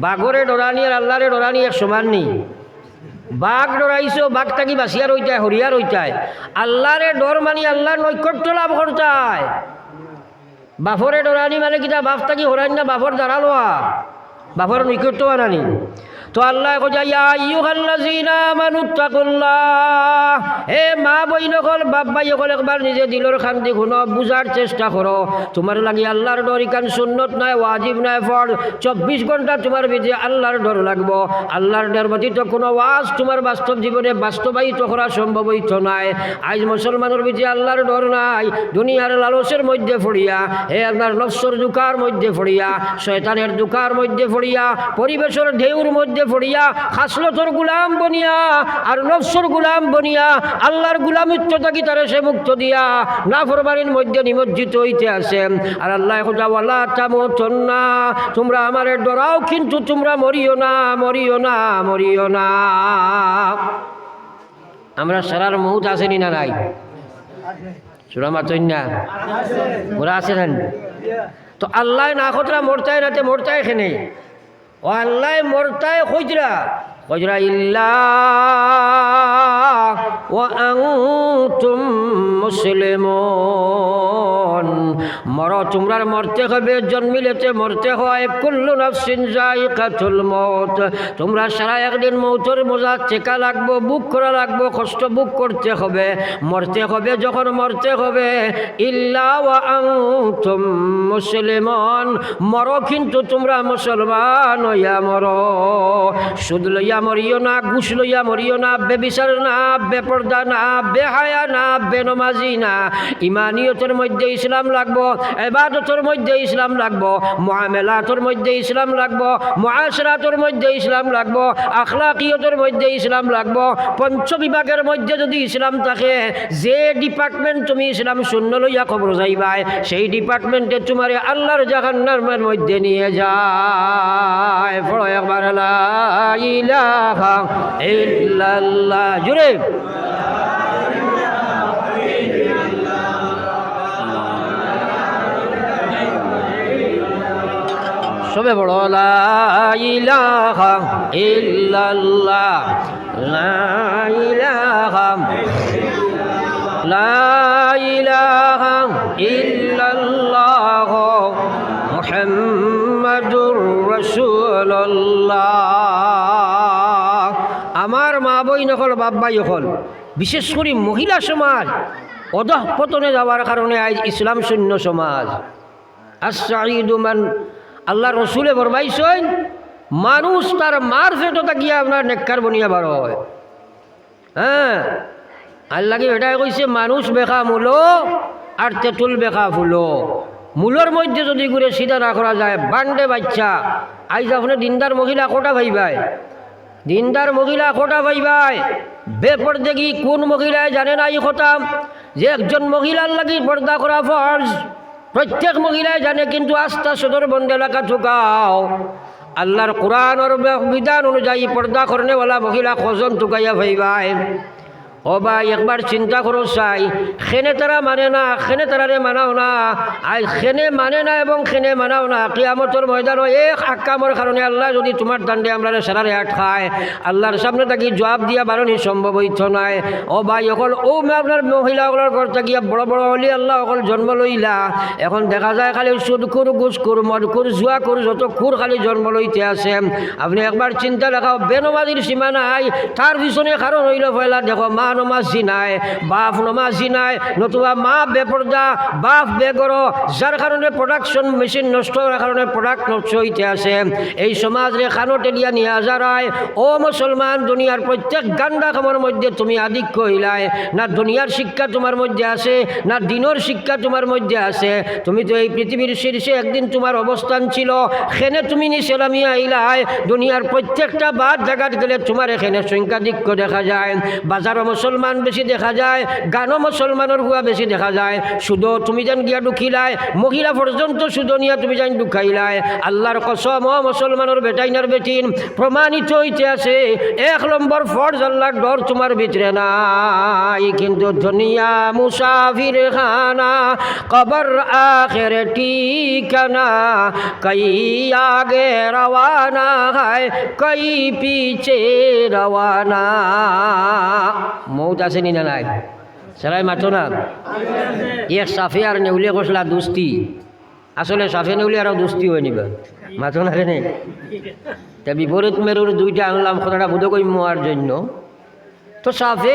বাঘরে ডরানি আর আল্লাহরে ডরানি এক সমান নেই। বাঘ ডরাইছো, বাঘ থাকি বাঁচিয়া রইতায়, হরিয়া রইতায়। আল্লাহরে ডর মানি আল্লাহর নৈকট্য লাভ করতায়। বাফরে ডরানি মানে কিতা, বাপ থাকি হরাই না, বাফর দ্বারা লোয়া, বাফর নৈকট্য আনানি। তো আল্লাহ কইয়া ইয়া আইয়ুহাল্লাযীনা আমানুত্তাকুল্লাহ, হে মা বইন সকল, বাপ ভাই সকল, একবার নিজে দিলর খান্দি শুনো, বুঝার চেষ্টা করো। তোমার লাগি আল্লাহর ডর ইকান সুন্নত নাই, ওয়াজিব নাই, ফরজ। 24 ঘন্টা তোমার ভিতরে আল্লাহর ডর লাগবো। আল্লাহর ডর ব্যতীত কোনো ওয়াজ তোমার বাস্তব জীবনে বাস্তবায়িত করা সম্ভব হইত নাই। আজ মুসলমানের ভিতরে আল্লাহর ডর নাই। দুনিয়ার লালসের মধ্যে পড়িয়া, হে আপনার নফসের দুকার মধ্যে পড়িয়া, শয়তানের দুকার মধ্যে পড়িয়া, পরিবেশের ঢেউর মধ্যে পড়িয়া, খাসলতর গুলাম বনিয়া আর নফসর গুলাম বনিয়া আল্লাহর গুলামিত্ব থাকি তারে সে মুক্ত দিয়া নাফরমানির মধ্যে নিমজ্জিত হইতে আছে। আর আল্লাহ কইয়া ওয়ালা তামুতুন্না, তোমরা আমারে ডরাও কিন্তু তোমরা মরিও না, মরিও না, মরিও না। আমরা সারার মৌত আসেনি না নাই? সুরা মাতই না ওরা আছেন। তো আল্লাহ না খতরা মরতায় নাতে মরতায় এখানে, ও আল্লাহ মরতায় খজরা খজরা ইল্লা ওয়া আনতুম মুসলিমুন, মর তোমরা মরতে হবে, জন্মিলেতে মরতে হয়। কুল্লু নাফসিন যায়িকাতুল মউত, তোমরা সারা একদিন মৌতের মজা চেকা লাগবো, বুক করা লাগবো, কষ্ট বুক করতে হবে, মরতে হবে। যখন মরতে হবে ইল্লা ওয়া আনতুম মুসলিমুন, মর কিন্তু তোমরা মুসলমান হইয়া মর। সুদ লইয়া মরিও না, ঘুষ লইয়া মরিও না, বেবিচার না, বেপর্দা না, বেহায়া না, বেনমাজি না। ইমানিয়তের মধ্যে ইসলাম লাগবো, ইবাদতের মধ্যে ইসলাম লাগবো, মুআমালাতের মধ্যে ইসলাম লাগবো, মুআশরাতের মধ্যে ইসলাম লাগবো, আখলাকিয়তের মধ্যে ইসলাম লাগবো। পঞ্চ বিভাগের মধ্যে যদি ইসলাম থাকে, যে ডিপার্টমেন্ট তুমি ইসলাম শূন্য লইয়া খবর যাইবাই, সেই ডিপার্টমেন্টে তোমার আল্লাহর জাহান্নামের মধ্যে নিয়ে যায়। পড়ো একবার লা ইলাহা ইল্লাল্লাহ, জুড়ে সবে বড় লা ইলাহা ইল্লাল্লাহ, লা ইলাহা, লা ইলাহা ইল্লাল্লাহ মুহাম্মাদুর রাসূলুল্লাহ। আমার মা বইন হল, বাপ ভাই হল, বিশেষ করে মহিলা সমাজ অধঃপতনে যাওয়ার কারণে আজ ইসলাম শূন্য সমাজ। আস-সাঈদু মান, আল্লাহ রসুলে বরবাইছেন, মানুষ তার মার ফেটতা গিয়া আপনার নেককার বনিয়া বার হয়। হ্যাঁ, আল্লাহকে এটাই কইছে, মানুষ বেখা মূলো আর তেঁতুল বেখা ফুলো। মূলর মধ্যে যদি ঘুরে সিধা না করা যায়, বান্ডে বাচ্চা। আইজ আপনি দিনদার মহিলা কোটা ভাইবাই, দিনদার মহিলা কোটা ভাইবাই, বেপর্দে কি কোন মহিলায় জানে না এই কথা যে একজন মহিলার লাগি পর্দা করা ফরজ। প্রত্যেক মহিলায় জানে, কিন্তু আস্থা সদর বন্ধ এলাকা ঠুকাও। আল্লাহর কোরআন আর বিধান অনুযায়ী পর্দা করনেওয়ালা মহিলা খোঁজন টুকাইয়া ভাইবাই। ও ভাই একবার চিন্তা করো চাই, খেনে তারা মানে না, খেনে তারারে মানাও না, আই খেনে মানে না এবং খেনে মানাও না, কিয়ামতের ময়দান এক আকামের কারণে আল্লাহ যদি তোমার দাণ্ডে আমরা সারারে আটকায়, আল্লাহর সামনে থাকি জবাব দিয়া বারণী সম্ভব হইত নাই। ও ভাই অকল ও আপনার মহিলাগুলোর ঘর থাকিয়া বড় বড় হলি আল্লাহ অকল জন্ম লইলা, এখন দেখা যায় খালি সুদকুর ঘুষকুর মদকুর জুয়াকুর যত খুর খালি জন্ম লইতে আছে। আপনি একবার চিন্তা রাখাও, বেনমাজির সীমা নাই, তার পিছনে কারণ হইল পয়লা দেখো মা নমাজি নাই, বাপ নমাজি নাই, নতুবা মা বেপর্দা, বাপ বেগর, যার কারণে প্রোডাকশন মেশিন নষ্ট হওয়ার কারণে প্রোডাক্ট নষ্ট হইতে আছে। এই সমাজে খানো টেলিয়া নিয়ে যারায়। ও মুসলমান, দুনিয়ার প্রত্যেক গান্ডা কামের মধ্যে তুমি আধিক্য হইলাই না, দুনিয়ার শিক্ষা তোমার মধ্যে আছে না দিনের শিক্ষা তোমার মধ্যে আছে। তুমি তো এই পৃথিবীর শীর্ষে একদিন তোমার অবস্থান ছিল, সেনে তুমি নিচেলামি আইলাই। দুনিয়ার প্রত্যেকটা বাদ জায়গাত গেলে তোমার এখানে সংখ্যাধিক্য দেখা যায়, বাজারও মুসলমান বেশি দেখা যায়, গানও মুসলমানের হুয়া বেশি দেখা যায়। শুধু তুমি যেন গিয়া ঢুকিলাই, মহিলা পর্যন্ত শুধু নিয়া তুমি যেন ঢুকাইলাই। আল্লাহর কসম ও মুসলমানের বেটাইনার বেটিন প্রমাণিত হইতে আছে, 1 নম্বর ফরজ আল্লাহর ডর তোমার ভিতরে নাই। কিন্তু দুনিয়া মুসাফির খানা, কবর আখের ঠিকানা, কই আগে রওয়ানা হয়, কই পিছে রওয়ানা। মৌত আছে নি না নাই? সেলাই মাতো না। এক সাফে আর নেউলে কষলা দুস্তি, আসলে সাফে নেউলে আরও দুস্তি হয়ে নিবা, মাতো না কেনে? তা বিপরীত মেরুর দুইটা আনলাম কথাটা বোধ করি মোয়ার জন্য। তো সাফে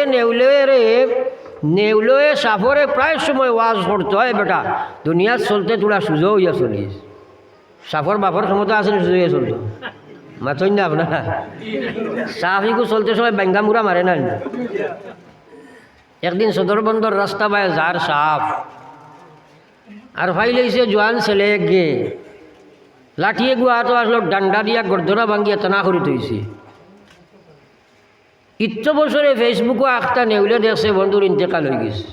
নেউলে সাফরে প্রায় সময় ওয়াজ করতে হয়, বেটা দুনিয়ার চলতে তোরা সুজো হইয়া চলিস। সাফর বাফর ক্ষমতা আছে সুজো হইয়া চলতো, মাতই না আপনারা? সাফিকু চলতে সময় ব্যাঙ্গা মুড়া মারে না। একদিন সদর বন্দর রাস্তা বায় যার সাফ আর ফাইলেছে জোয়ান ছেলে গে লাঠিয়ে গুয়া তো আসলো, ডান্ডা দিয়া গর্দনা ভাঙ্গিয়া টানা করে থইছে। ইত্য বছরে ফেসবুকও আখটা নেউলে দেখছে বন্ধুর ইন্তেকাল হয়ে গেছে।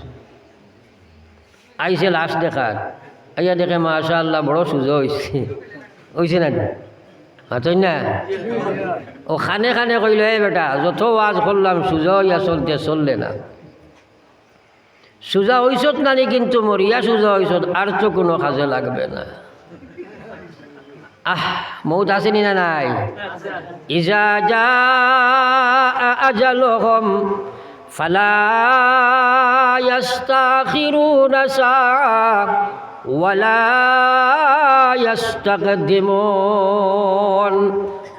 আইসে লাশ দেখার, আইয়া দেখে মাশাআল্লাহ বড় সুজো হয়েছে না, মাতই না? ও খানে খানে কইল, এ বেটা যত ওয়াজ করলাম সুজা হইয়া চলতে চললে না। সুজা হইছত নানি, কিন্তু মরিয়া সুজা হইছত, আর তো কোনো কাজে লাগবে না। মৌত আসেনি না নাই? ইজা জা আজালুহুম ফালা ইস্তাখিরুনা সাআ ওয়ালা ইস্তাকদিমুন।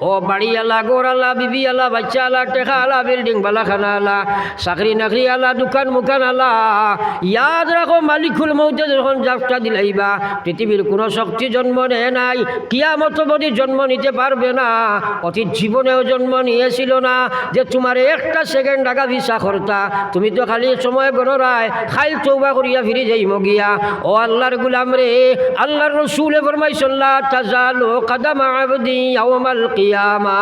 ও বাড়িওয়ালা, গোড়ালা, বিবিওয়ালা, বাচ্চাওয়ালা, টেকাওয়ালা, বিল্ডিং বালা, খানাওয়ালা, চাকরি নাকরি আলা, দোকান মুকান আলা, ইয়াদ রাখো মালিকুল মৌতে যখন যাত্রা দিলাইবা, পৃথিবীর কোনো শক্তি জন্ম নেয় নাই, কিয়ামত অবধি জন্ম নিতে পারবে না, অতীত জীবনেও জন্ম নিয়েছিল না যে তোমার একটা সেকেন্ড আগা ভিসা করতা। তুমি তো খালি সময় গণরায় খাইল তৌবা করিয়া ফিরে যাইম গিয়া। ও আল্লাহর গুলাম রে, আল্লাহর রসুলে ফরমাইছেন লা তাজালু কদম আবদি ইয়াউমাল কিয়ামা।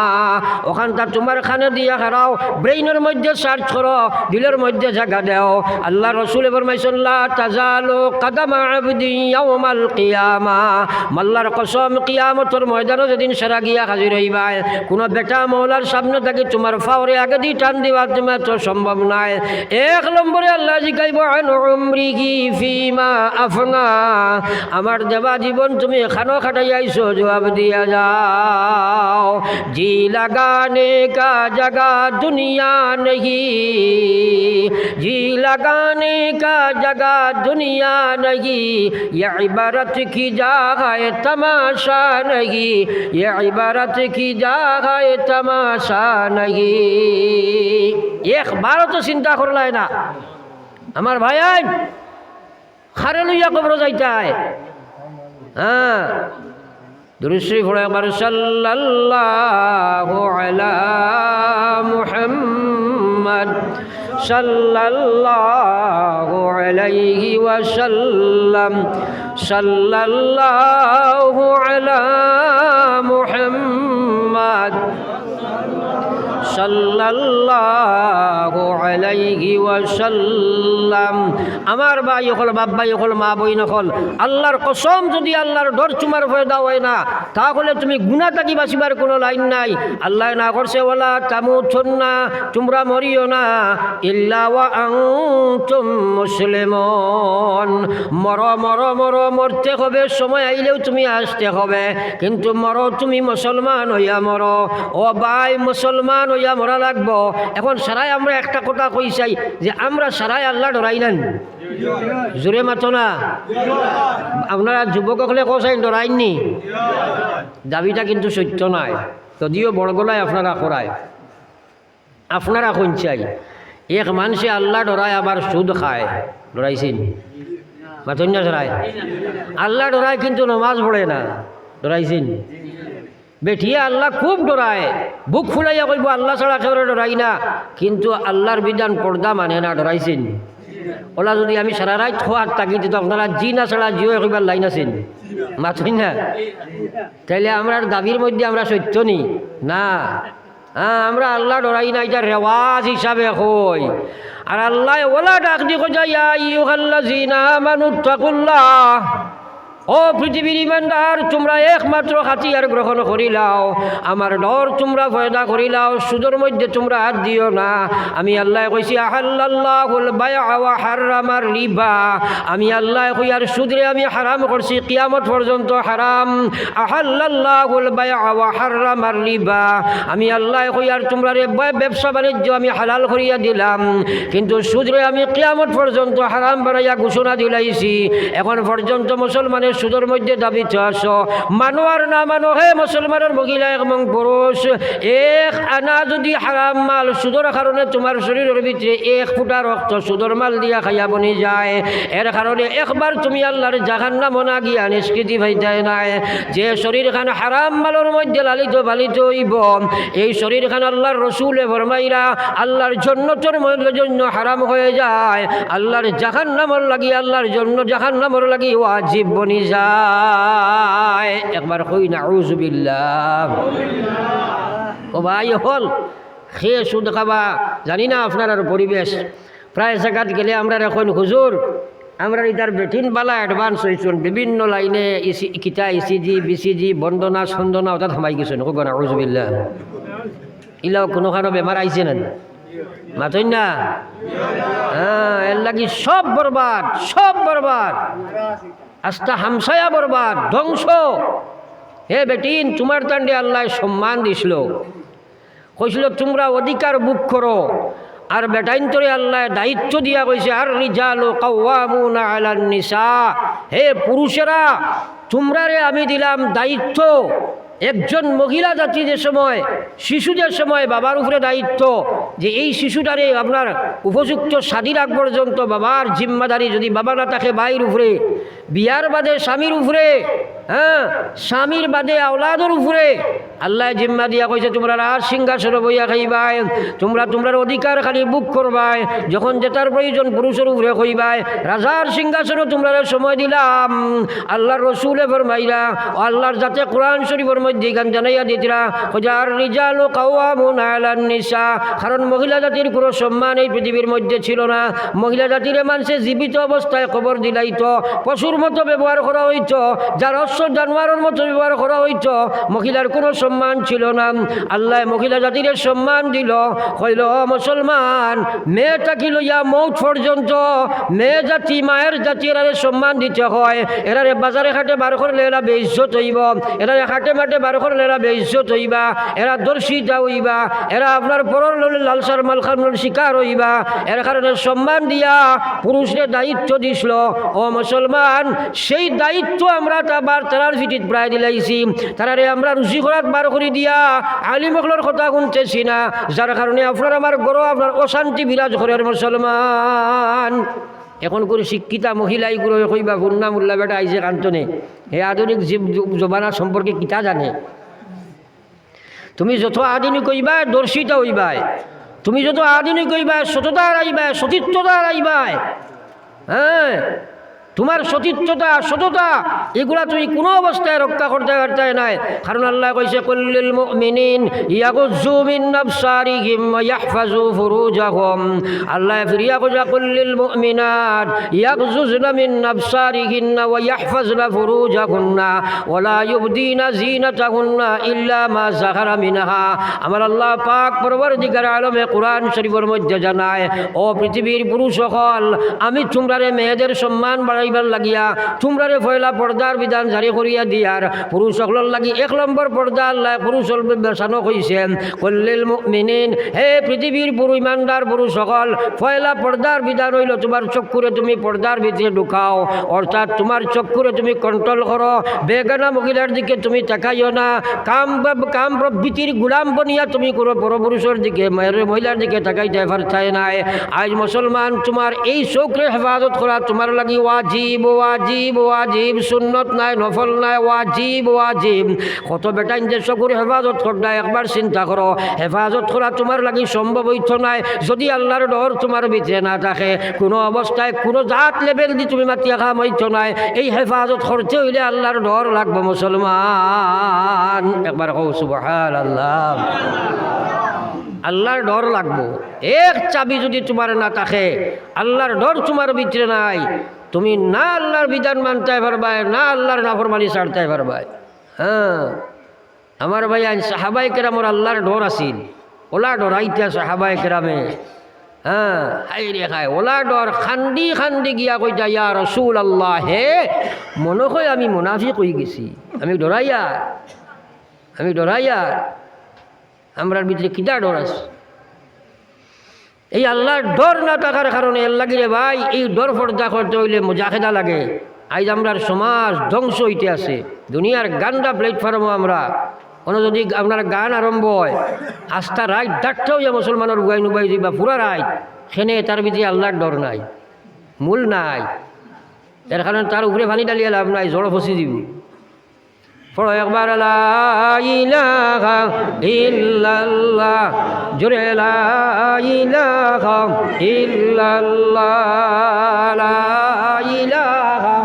ওখানটা তোমার খানে দিয়া হারাও, ব্রেইনের মধ্যে সার্চ করো, দিলের মধ্যে জায়গা দেও। আল্লাহ রসুলে ফরমাইছেন লা তাজালু কদম আবদি ইয়াউমাল কিয়ামা। আল্লাহর কসম, কিয়ামতের ময়দানে যেদিন সারা গিয়া হাজির হইবা, কোনো বেটা মৌলার সামনে থাকি তোমার ফাওরে আগে দি টান দিবা তোমার তো সম্ভব নাই। 1 নম্বরে আল্লাহ জিগাইব আন উমরিহি ফিমা আফনা, আমার দেবা জীবন তুমি খানো খাটাই আইছো, জবাব দিয়া যাও। जी लगाने का जगह दुनिया नहीं, जी लगाने का जगह दुनिया नहीं, ये इबारत की जगह है तमाशा नहीं, ये इबारत की जगह है तमाशा नहीं। एक बार तो चिंता कर लाई ना हमार भाई, खारे लुइया कब्र जाइता है। हाँ दुरुश्री पढ़े একবার সাল্লাল্লাহু আলা মুহাম্মদ সাল্লাল্লাহু আলাইহি ওয়াসাল্লাম, সাল্লাল্লাহু আলা মুহাম্মদ সাল্লাল্লাহু আলাইহি ওয়াসাল্লাম। আমার ভাই হল, বাপ ভাই হল, মা বইন হল, আল্লাহর কসম যদি আল্লাহর ডর তোমার ফয়দা হয় না, তাহলে তুমি গুনাহ থাকি বাঁচিবার কোনো লাইন নাই। আল্লাহ না করছে ওয়ালা তামুতুন্না, তোমরা মরিও না, ইল্লা ওয়া আনতুম মুসলিমুন। মরো মরো মরো, মরতে হবে, সময় আইলেও তুমি আসতে হবে, কিন্তু মরো তুমি মুসলমান হইয়া মরো। ও ভাই, মুসলমান হইয়া মরা লাগবো। এখন সারাই আমরা একটা কথা কই চাই যে আমরা সারাই আল্লাহ ডরাই নেন, জোরে মাতো না। আপনারা যুবক হলে কোসাই ডরাইননি, দাবিটা কিন্তু সত্য নয়, যদিও বড়গোলায় আপনারা করায়। আপনারা কোন চাই এক মানুষে আল্লাহ ডরায় আবার সুদ খায়, ডরাইছেন? মাথন না ডরায়, আল্লাহ ডরায় কিন্তু নমাজ পড়ে না, ডরাইছেন? বেঠিয়া আল্লাহ খুব ডরায়, বুক ফুলাইয়া কইব আল্লাহ ছাড়া কেউ ডরাই না, কিন্তু আল্লাহর বিধান পর্দা মানে না, ডরাইছেন? ওলা যদি আমি সারা রাত খোয়ার থাকি তো আপনারা জি না ছাড়া জিও কইবার লাইন আছেন, মাথুই না? তাইলে আমরা দাবির মধ্যে আমরা সত্য নি না? হ্যাঁ, আমরা আল্লাহ ডরাই না, এটা রেওয়াজ হিসাবে কই। আর আল্লাহ ওলা ডাক দি কই ইয়া আইয়ুহাল্লাযিনা আমানুত্তাকুল্লাহ, ও পৃথিবীর ইমানদার, তোমরা একমাত্র হাতিয়ার গ্রহণ করিলাও, আমার ডর তোমরা ফয়দা করিলাও, সুদের মধ্যে তোমরা হাত দিও না। আমি আল্লাহ কইছি আহাল্লাল্লাহুল বাইআ ওয়া হাররামার রিবা, আমি আল্লাহ কই আর সুদরে আমি হারাম করছি, কিয়ামত পর্যন্ত হারাম। আহাল্লাল্লাহুল বাইআ ওয়া হাররামার রিবা, আমি আল্লাহ কই আর তোমরা রে ব্যবসা বাণিজ্য আমি হালাল করিয়া দিলাম, কিন্তু সুদরে আমি কিয়ামত পর্যন্ত হারাম বানাইয়া ঘোষণা দিলাইছি। এখন পর্যন্ত মুসলমানের সুদের মধ্যে দাবিত আসো, মানো আর না মানো, হে মুসলমানের মহিলা এবং পুরুষ, এক আনা যদি হারাম মাল সুদের কারণে তোমার শরীরের ভিতরে এক ফুটা রক্ত সুদের মাল দিয়া খাইয়া বনি যায়, এর কারণে একবার তুমি আল্লাহর জাহান্নামে না গিয়া নিষ্কৃতি পাইতে নাই। যে শরীরখান হারাম মালের মধ্যে লালিত পালিত হইব, এই শরীরখান আল্লাহর রসুলে ফরমাইরা আল্লাহর জান্নাতের জন্য হারাম হয়ে যায়, আল্লাহর জাহান্নামের লাগি, আল্লাহর জন্য জাহান্নামের লাগি ওয়াজিব বনি যায়। একবার কই নাউযু বিল্লাহ। ও ভাই হল, খেয়ে সুদ খাবা, জানি না আপনার আর পরিবেশ, প্রায় জায়গাত গেলে আমরা এখন হুজুর আমরা ইতার বেঠিন বালা অ্যাডভান্স হয়েছেন, বিভিন্ন লাইনে কিতা ইসিজি বিসিজি বন্দনা সন্দনা ওটা থামাই গেছেন। কব নাউযু বিল্লাহ। ইলাও কোনোখানো বেমার আইছে না, মাথই না? হ্যাঁ, এর লাগি সব বরবাদ, সব বরবাদ, আস্তা হামসায়া বরবাদ, ধ্বংস। হে বেটিন, তোমার তান্ডে আল্লাহ সম্মান দিছিল, কইছিল তোমরা অধিকার বুক করো, আর বেটাইন তোরে আল্লাহ দায়িত্ব দিয়া কইছে আর রিজালু কাওয়ামুনা আলান নিসা, হে পুরুষেরা তোমরা রে আমি দিলাম দায়িত্ব। একজন মহিলা জাতি যে সময় শিশুদের সময় বাবার উপরে দায়িত্ব যে এই শিশুটারে আপনার উপযুক্ত স্বাধীন আগ পর্যন্ত বাবার জিম্মাদারি, যদি বাবা না থাকে ভাইয়ের উপরে, বিয়ার বাদে স্বামীর উপরে, হ্যাঁ স্বামীর বাদে আওলাদের উপরে আল্লাহ জিম্মা দিয়া কইছে তোমরা আর সিংহাসন বইয়া খাইবাই, তোমরা তোমরার অধিকার খালি বুক করবাই, যখন যেটার প্রয়োজন পুরুষের উপরে কইবাই, রাজার সিংহাসনও তোমরা সময় দিলাম। আল্লাহর রসুলে ফরমাইরা, আল্লাহর যাতে কোরআন শরীফের মধ্যে গান জানাইয়া দিতরা যার রিজালু কাওয়ামুনা আলান নিসা, কারণ মহিলা জাতির কোনো সম্মান এই পৃথিবীর মধ্যে ছিল না। মহিলা জাতির মানুষে জীবিত অবস্থায় খবর দিলাইতো, পশুর মতো ব্যবহার করা হইত, যার অশ্ব জানোয়ারের মতো ব্যবহার করা হইত, মহিলার কোনো সম্মান ছিল না। আল্লাহ মহিলা জাতির সম্মান দিল, কইল মুসলমান মেয়েটাকে লইয়া মৌত পর্যন্ত মেয়ে জাতি মায়ের জাতির সম্মান দিতে হয়। এরারে বাজারে ঘাটে বার করলে এরা বেইজ্জত হইব, এরারে হাটে মাঠে বার করলে এরা বেইজ্জত হইবা, এরা দর্শিতা হইবা, এরা আপনার পরর লালসার মালখানোর শিকার হইবা। এর কারণে সম্মান দিয়া পুরুষরে দায়িত্ব দিছিল। ও মুসলমান, সেই দায়িত্ব আমরা তারার ভিটিত প্রায় দিলাইছি, তারারে আমরা রুচি করাত বার করে দিয়া আলিমকলর কথা শুনতেছি না, যার কারণে আপনার আমার গরো আপনার অশান্তি বিরাজ করে। মুসলমান এখন করে শিক্ষিতা মহিলাই গুলো কইবা ফুন্না মুল্লা বেটা আইসে কান্তনে, হে আধুনিক জমানা সম্পর্কে কিতা জানে? তুমি যত আধুনিক হইবা দর্শিতা হইবাই, তুমি যত আধুনিক হইবা সততা হারাইবা, সতীত্বতা হারাইবাই। হ্যাঁ, তোমার সতীর্থতা সততা এগুলা তুমি কোনো অবস্থায় রক্ষা করতে পারতে নাই। কারণ আল্লাহ কইছে কুল্লিল মুমিনিন ইয়াগুযু মিন আবসারিহিম ওয়া ইয়াহফাজু ফুরুজাহুম। আল্লাহ ফিরিয়া কইছে কুল্লিল মুমিনাত ইয়াগুযুনা মিন আবসারিহিন্না ওয়া ইয়াহফাজনা ফুরুজাহুন্না ওয়া লা ইউবদিনা যিনাতাহুন্না ইল্লা মা যাহারা মিনহা। আমার আল্লাহ পাক পরবর্তীকার আলমে কোরআন শরীফের মধ্যে জানায়, ও পৃথিবীর পুরুষ সকল, আমি তোমরারে মেয়েদের সম্মান বাড়াইবার লাগিয়া তোমরারে পয়লা পর্দার বিধান জারি করিয়া দিয়ার পুরুষ সকলের লাগি 1 নম্বর পর্দা আল্লাহ পুরুষ বেসানো কইছেন কুল্লিল মুমিনিন, হে পৃথিবীর পুরো ইমানদার পুরুষ সকল, পয়লা পর্দার বিধান হইল তোমার চক্ষুরে তুমি পর্দার ভিতরে ঢুকাও, অর্থাৎ তোমার চক্ষুরে তুমি কন্ট্রোল করো, বেগানা মহিলার দিকে তুমি তাকাইও না, কাম প্রবৃত্তির গুলাম বনিয়া তুমি কোনো পরপুরুষের দিকে মহিলার দিকে তাকাইতে পারছাই নাই। আজ মুসলমান, তোমার এই চোখরে হেফাজত করা তোমার লাগি ওয়াজিব ওয়াজিব ওয়াজিব, সুন্নত নাই, নফল নাই, ওয়াজিব ওয়াজিব। কত বেটাইন যে চকুর হেফাজত করতে একবার চিন্তা করো, হেফাজত করা তোমার লাগি সম্ভব হইত নাই যদি আল্লাহর ডর তোমার ভিতরে না থাকে। কোনো অবস্থায় কোনো জাত লেভেল দিয়ে তুমি মাতিয়া খাম হইত নাই। এই হেফাজত করতে হইলে আল্লাহর ডর লাগবে মুসলমান। একবার কও সুবহানাল্লাহ। আল্লাহর ডর লাগবো। এক চাবি যদি তোমার না থাকে, আল্লাহর ডর তোমার ভিতরে নাই, তুমি না আল্লাহর বিধান মানতে পারবাই, না আল্লাহর নাফরমানি ছাড়তে পারবাই। হ্যাঁ, আমার ভাই আইন সাহাবাই কেরামর আল্লাহর ডর আসিল, ওলা ডরাইতে সাহাবাই কেরামে। হ্যাঁ, হাই রে খায় ওলা ডর খান্দি খান্দি গিয়া কইতা, ইয়া রসুল আল্লাহ, হে মনে হয় আমি মুনাফিক হয়ে গেছি, আমি ডরাইয়া আমরার ভিতরে কিতা ডর আছে? এই আল্লাহর ডর না থাকার কারণে এর লাগিরে ভাই এই ডর পর্দা করতে হইলে মুজাহেদা লাগে। আজ আমরার সমাজ ধ্বংস হইতে আছে। দুনিয়ার গানটা প্ল্যাটফর্মও আমরা কোনো যদি আপনার গান আরম্ভ হয়, আস্থা রাইট ডাকতেও যে মুসলমানের উগাই নুবাই বা পুরা রাইট, সেনে তার ভিতরে আল্লাহর ডর নাই, মূল নাই। এর কারণে তার উপরে পানি ডালিয়ে লাভ নাই, জড় ফসি দিব। পড়ো একবার লা ইলাহা ইল্লাল্লাহ, জোরে লা ইলাহা ইল্লাল্লাহ, লা ইলাহা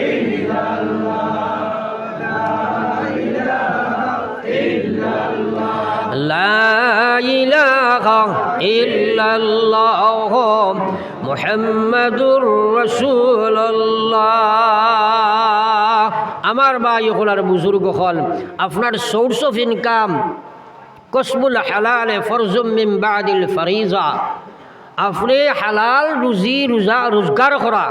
ইল্লাল্লাহ, লা ইলাহা ইল্লাল্লাহ মুহাম্মাদুর রাসূলুল্লাহ। আমার ভাই হলার বুজুর্গ হল, আপনার সোর্স অফ ইনকাম কসমুল হালালে ফরজুম মিন বাদিল ফরিজা। আপনি হালাল রুজি রোজগার করা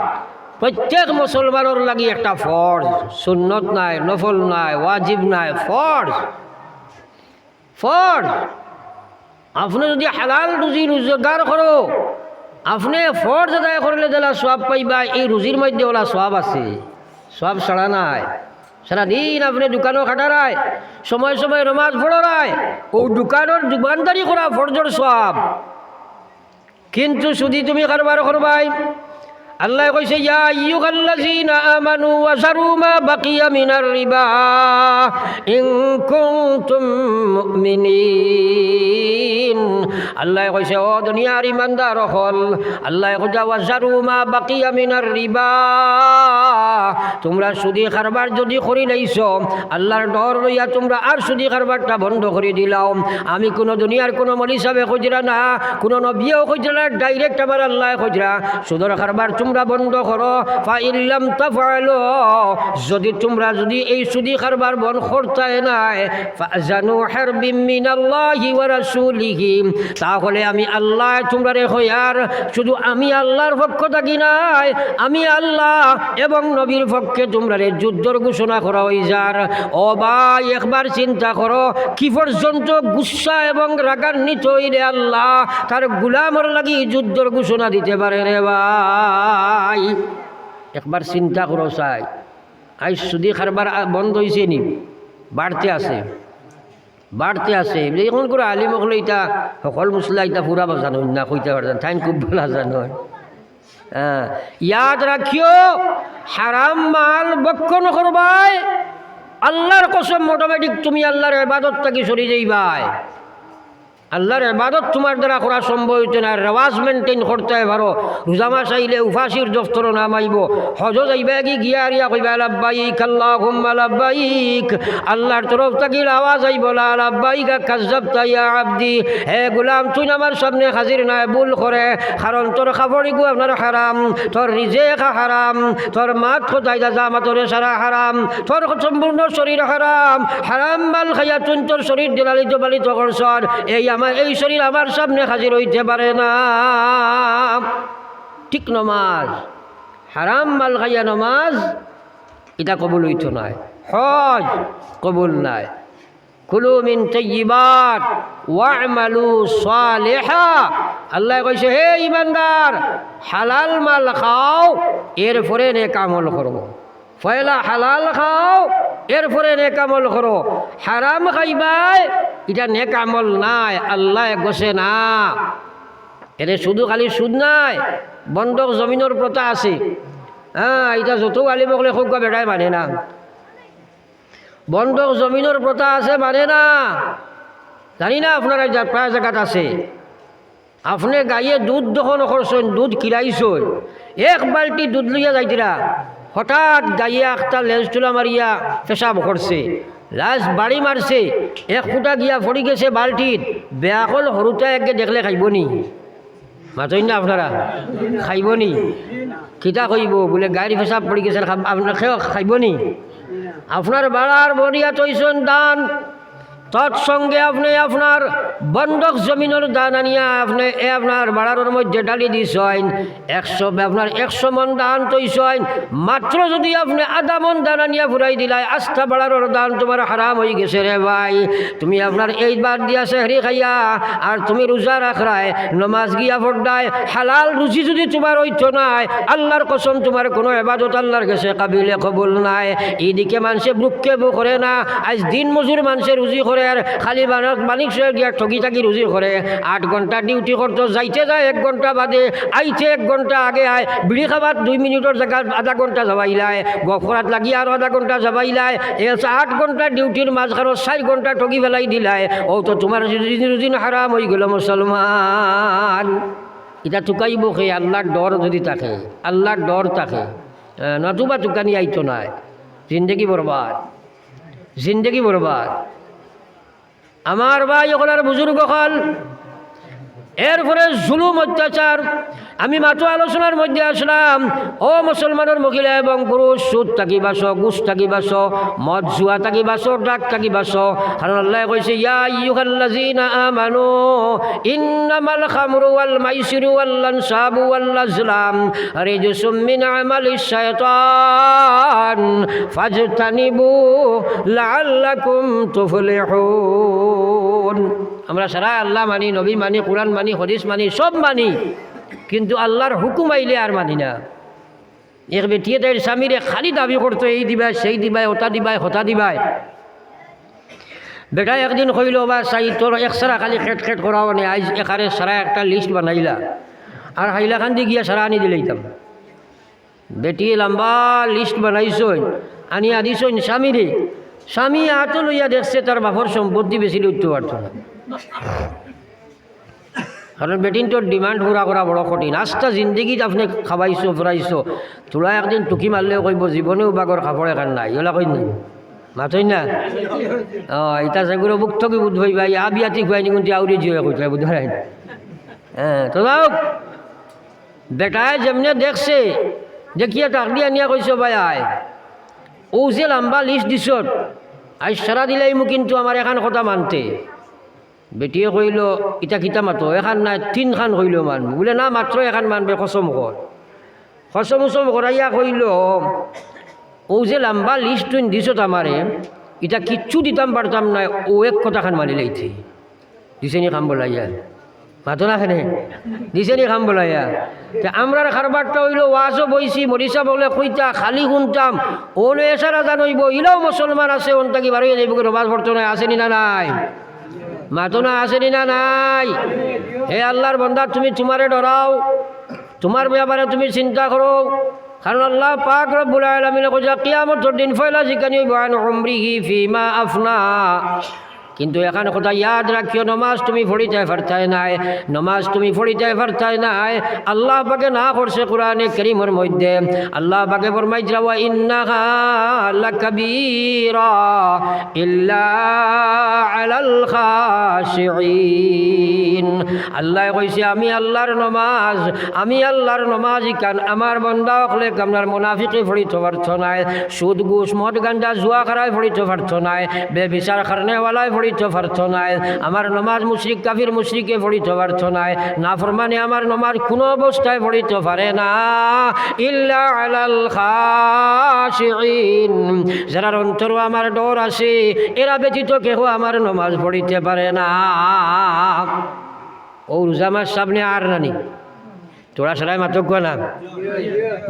প্রত্যেক মুসলমানের লাগি একটা ফরজ। সুন্নত নাই, নফল নাই, ওয়াজিব নাই, ফরজ। আপনি যদি হালাল রুজি রোজগার করো, আপনি ফরজ আদায় করলে যেলা সওয়াব পাইবা, এই রুজির মধ্যে ওলা সওয়াব আছে, সওয়াব ছাড়া নাই। সারাদিন আপনি দোকানও খাটারায়, সময় সময় নমাজ পড়ারায়, ও দোকানের দোকানদারি করা ফরজর সওয়াব। কিন্তু যদি তুমি কারবার করবাই, আল্লাহ কইছে ইয়া আইয়ুহাল্লাযীনা আমানু ওয়াযারু মা বাকিয়া মিনার রিবা ইন কুনতুম মুমিনিন। আল্লাহ কইছে ও দুনিয়ার ইমানদার হল, আল্লাহ কইছে ওয়াযারু মা বাকিয়া মিনার রিবা, তোমরা সুদি কারবার যদি করি লাইছো, আল্লাহর ডর লইয়া তোমরা আর সুদি কারবারটা বন্ধ করে দিলাও। আমি কোনো দুনিয়ার কোনো মলি সাহেবে খুঁজরা না, কোনো নবীও খুঁজরা না, ডাইরেক্ট আমার আল্লাহ খুঁজরা সুদর কারবার তোমরা বন্ধ করো। ফাইল্লাম তাফআলু, যদি এই সুদি কারবার বন্ধ করতে নাই, ফাজানু হারবিম মিনাল্লাহি ওয়া রাসূলিহি, তাহলে আমি আল্লাহ তোমরা রে হইয়ার, শুধু আমি আল্লাহর পক্ষ থাকি নাই, আমি আল্লাহ এবং নবীর পক্ষে তোমরা রে যুদ্ধর ঘোষণা করা হই যার। ও ভাই, একবার চিন্তা করো কি পর্যন্ত গুসা এবং রাগান্বিত হইলে আল্লাহ তার গোলামর লাগি যুদ্ধর ঘোষণা দিতে পারে রে ভাই। একবার চিন্তা করো চাই, আজ সুদি কারবার বন্ধ হয়েছে নি? বাড়তে আছে। এখন করে আলিম হলে এটা সকল মুসলা এটা পুরা জানো না, কইতে পারছেন ঠাইন খুব ভালো জানো। হ্যাঁ, ইয়াদ রাখিও হারাম মাল বক্ষণ করবাই, আল্লাহর কসম অটোমেটিক তুমি আল্লাহর ইবাদত থেকে সরে যাইবাই। আল্লাহর ইবাদত তোমার দ্বারা করা সম্ভব হইতে না, রেওয়াজ মেনটেন করতে পারো। রোজা মাস আইলে উফাসির দফতর নাম আইব, হজ যাইবা কি গিয়া আরিয়া কইবা লাব্বাইক আল্লাহুম্মা লাব্বাইক, আল্লাহর তরফ থেকে আওয়াজ আইব লা লাব্বাইক কাযাবতা ইয়া আবদি, হে গোলাম তুই আমার সামনে হাজির নাই, ভুল করে, কারণ তোর খাবড়িগু আপনার হারাম, তোর রিজেক হারাম, তোর মাত কোথায় যা মাতরে সারা হারাম, তোর সম্পূর্ণ শরীর হারাম, হারাম মাল খাইয়া তুই তোর শরীর দিলালিত বালিত করছর, এই শরীর আমার সামনে হাজির হইতে পারে না। ঠিক নমাজ, হারাম মাল খাইয়া নমাজ এটা কবুল হইত নাই, হজ কবুল নাই। কুলু মিন তাইয়্যিবাত ওয়া'মালু সালিহা, আল্লাহ কইছে হে ইমানদার হালাল মাল খাও, এরপরে নেক আমল করো। পয়লা হালাল খাও, এরপরে নেক আমল করো। হারাম খাইবাই এটা নেক আমল নাই, আল্লাহ গছে না। এতে শুধু খালি সুদ নাই, বন্ধক জমিনের প্রথা আছে। হ্যাঁ, এটা যত গালি বকলে খুব বেটাই মানে না। বন্ধক জমিনের প্রথা আছে মানে না, জানি না আপনারা প্রায় জায়গাত আছে। আপনি গাইয়ে দুধ দহন করছেন, দুধ কিরাইছেন, এক বালতি দুধ লইয়া যাইতিরা, হঠাৎ গাইয়ে একটা লেজ তুলা মারিয়া পেশাব করছে, লাশ বাড়ি মারছে, এক ফুটা গিয়া পড়ি গেছে বালতিত, বেয়াকল সরুটা একে দেখলে খাইবনি? মাতই না আপনারা, খাইবনি? কিতা কইব বলে গাড়ি পেশাব পড়ি গেছে, আপনার খাইবনি? আপনার বাড়ার বনিয়া তৈছেন দান, তৎসঙ্গে আপনি আপনার বন্ধক জমিনের দান আনিয়া আপনি আপনার বাড়ার মধ্যে ডালি দিছেন, 100 মন দান তৈছেন, মাত্র যদি আপনি আধা মন দান আনিয়া ফুরাই দিলাই, আস্থা বাড়ার দান তোমার হারাম হয়ে গেছে রে ভাই। তুমি আপনার এইবার দিয়া সেহরি খাইয়া আর তুমি রোজা রাখরায়, নমাজ গিয়া পড়ায়, হালাল রুচি যদি তোমার হইত নাই, আল্লাহর কসম তোমার কোনো ইবাদত আল্লাহর কাছে কাবিলে কবুল নাই। এইদিকে মানুষে বুককে বু করে না, আজ দিন মজুর মানুষের রুজি করে, আর খালি মালিক সাহেব দিয়া ঠকি থাকি রুজি করে। 8 ঘন্টা ডিউটি করতো, যাইতে যায় 1 ঘন্টা বাদে, আইতে 1 ঘন্টা আগে আয়, বিড়ি খাবার 2 মিনিটের জায়গা আধা ঘন্টা যাবাইলায়, গফরাত লাগি আর আধা ঘন্টা যাবাইলায়, 8 ঘন্টা ডিউটির মাঝখানে 4 ঘন্টা ঠকি ফেলাই দিলায়। ও তো তোমার রুজি হারাম হয়ে গেল মুসলমান। এটা টুকাইব খে আল্লাহর ডর যদি থাকে, আল্লাহর ডর থাকে, নতুবা টুকানি আইতো নাই। জিন্দগি বরবাদ, জিন্দগি বরবাদ। আমার ভাই ওখানে বুজুর্গ হল, এরপরে জুলুম অত্যাচার। আমি মাত্র আলোচনার মধ্যে আসলাম, ও মুসলমানের মহিলা এবং পুরুষ, সুদ থাকি বাসো, ঘুষ থাকি বাসো, মদ জুয়া থাকি বাসো, ডাক থাকি বাসো। কারণ আল্লাহ কইছে ইয়া আইয়ুহাল্লাযীনা আমানু ইন্নামাল খামরু ওয়াল মাইসিরু ওয়াল আনসাবু ওয়াল আজলাম রিজসুম মিন আমালিশ শায়তান ফাজতানিবু লাআল্লাকুম তুফলিহুন। আমরা সারা আল্লাহ মানি, নবী মানি, কোরআন মানি, হাদিস মানি, সব মানি, কিন্তু আল্লাহর হুকুম আইলে আর মানি না। এক বেটিয়ে তাই স্বামীরে খালি দাবি করতো এই দিবাই সেই দিবাই, ওটা দিবাই হতা দিবাই। বেটা একদিন কইল বা চাই তোর একসারা খালি খেট খেট করাও নে, আজ এখানে সারা একটা লিস্ট বানাইলা আর হাইলাখান দিয়ে গিয়া সারা আনি দিলাইতাম। বেটিয়ে লম্বা লিস্ট বানাইছই, আনি আদিছই স্বামীরে। স্বামী হাতে লইয়া দেখছে তার বাপর সম্পত্তি বেশি উঠতে পারত না, কারণ বেটিনটোর ডিমান্ড পুরা করা বড় কঠিন। আস্তা জিন্দগিত আপনি খাবাইছো ফুরাইছো, তোলা একদিন টুকি মারলেও কইব জীবনেও বাগর কাপড় এখান নাই, এগুলা কই না মাথই না। এটা সেগুলো বুক থকি বুধ ভাই ভাই আবিয়াতি খুয়াইনি কিন্তু আউরি জিয়ে কইতে বুধ ভাই। হ্যাঁ, তো যাও বেটায় যেমনে দেখছে দেখিয়া টাকদি আনিয়া কইছো ভাই আয়, ও যে লম্বা লিস্ট দিছ আজ সারা দিলাই মু, কিন্তু আমার এখান কথা মানতে। বেটিয়ে কইল ইটা কিতা মাতো, এখান নাই 3 খান কইল মানব, বলে না মাত্র এখান মানবে, কসম কর। কসম উসম করাইয়া কইল ও যে লম্বা লিস্ট তুই দিছ আমারে, এটা কিচ্ছু দিতাম পারতাম না, ও এক কথা খান মানি লাইতে দিছে নি খাম বলাইয়া, মাতো না খানে দিছে নি খাম বলাইয়া। আমরার খারবারটা হইল ওয়াজও বইছি, মরিসা বলে কইতা খালি শুনতাম, ওনে এসারা জানইব ইলাও মুসলমান আছে, ওন তাকি বাড়িয়ে যাইব, নমাজ পড়তো না, আসেনি না নাই? মাতো না, আসেনি না নাই? হে আল্লাহর বান্দা, তুমি তোমারে ডরাও, তোমার ব্যাপারে তুমি চিন্তা করো। কারণ আল্লাহ পাক রব্বুল আলামিন কইছে কিয়ামতের দিন ফয়লা জিকানি বান উমরিহি ফিমা আফনা, কিন্তু এখানে কথা ইয়াদ রাখিও, নমাজ তুমি পড়িতে পারতাই নাই, নমাজ তুমি পড়িতে পারতাই নাই। আল্লাহ পাকে না করছে কোরআনে কারীমের মধ্যে, আল্লাহ পাকে ফরমাইছে ওয়া ইন্নাহা লাকাবীরা ইল্লা আলাল খাশিঈন। আল্লাহ কইছে আমি আল্লাহর নমাজ, আমি আল্লাহর নমাজ ইকান আমার বান্দা হলে আপনার মুনাফিকি পড়িতে পারছ নাই, সুদ ঘুষ মদ গাঞ্জা জুয়া খারায় পড়িতে পারছ নাই, বেবিচার খারনেওয়ালায় পড়িতে পারছ নাই, আমার নমাজ মুশরিক কাফির মুশরিকে পড়িতে পারছ নাই, নাফরমানে আমার নমাজ কোনো অবস্থায় পড়িতে পারে না। ইল্লা আলাল খাশিঈন, যারা অন্তর আমার ডর আছে এরা ব্যতীত কেহ আমার নমাজ পড়িতে পারে না। ও রোজামার সামনে আর নানি তোরা সারাই মাতক না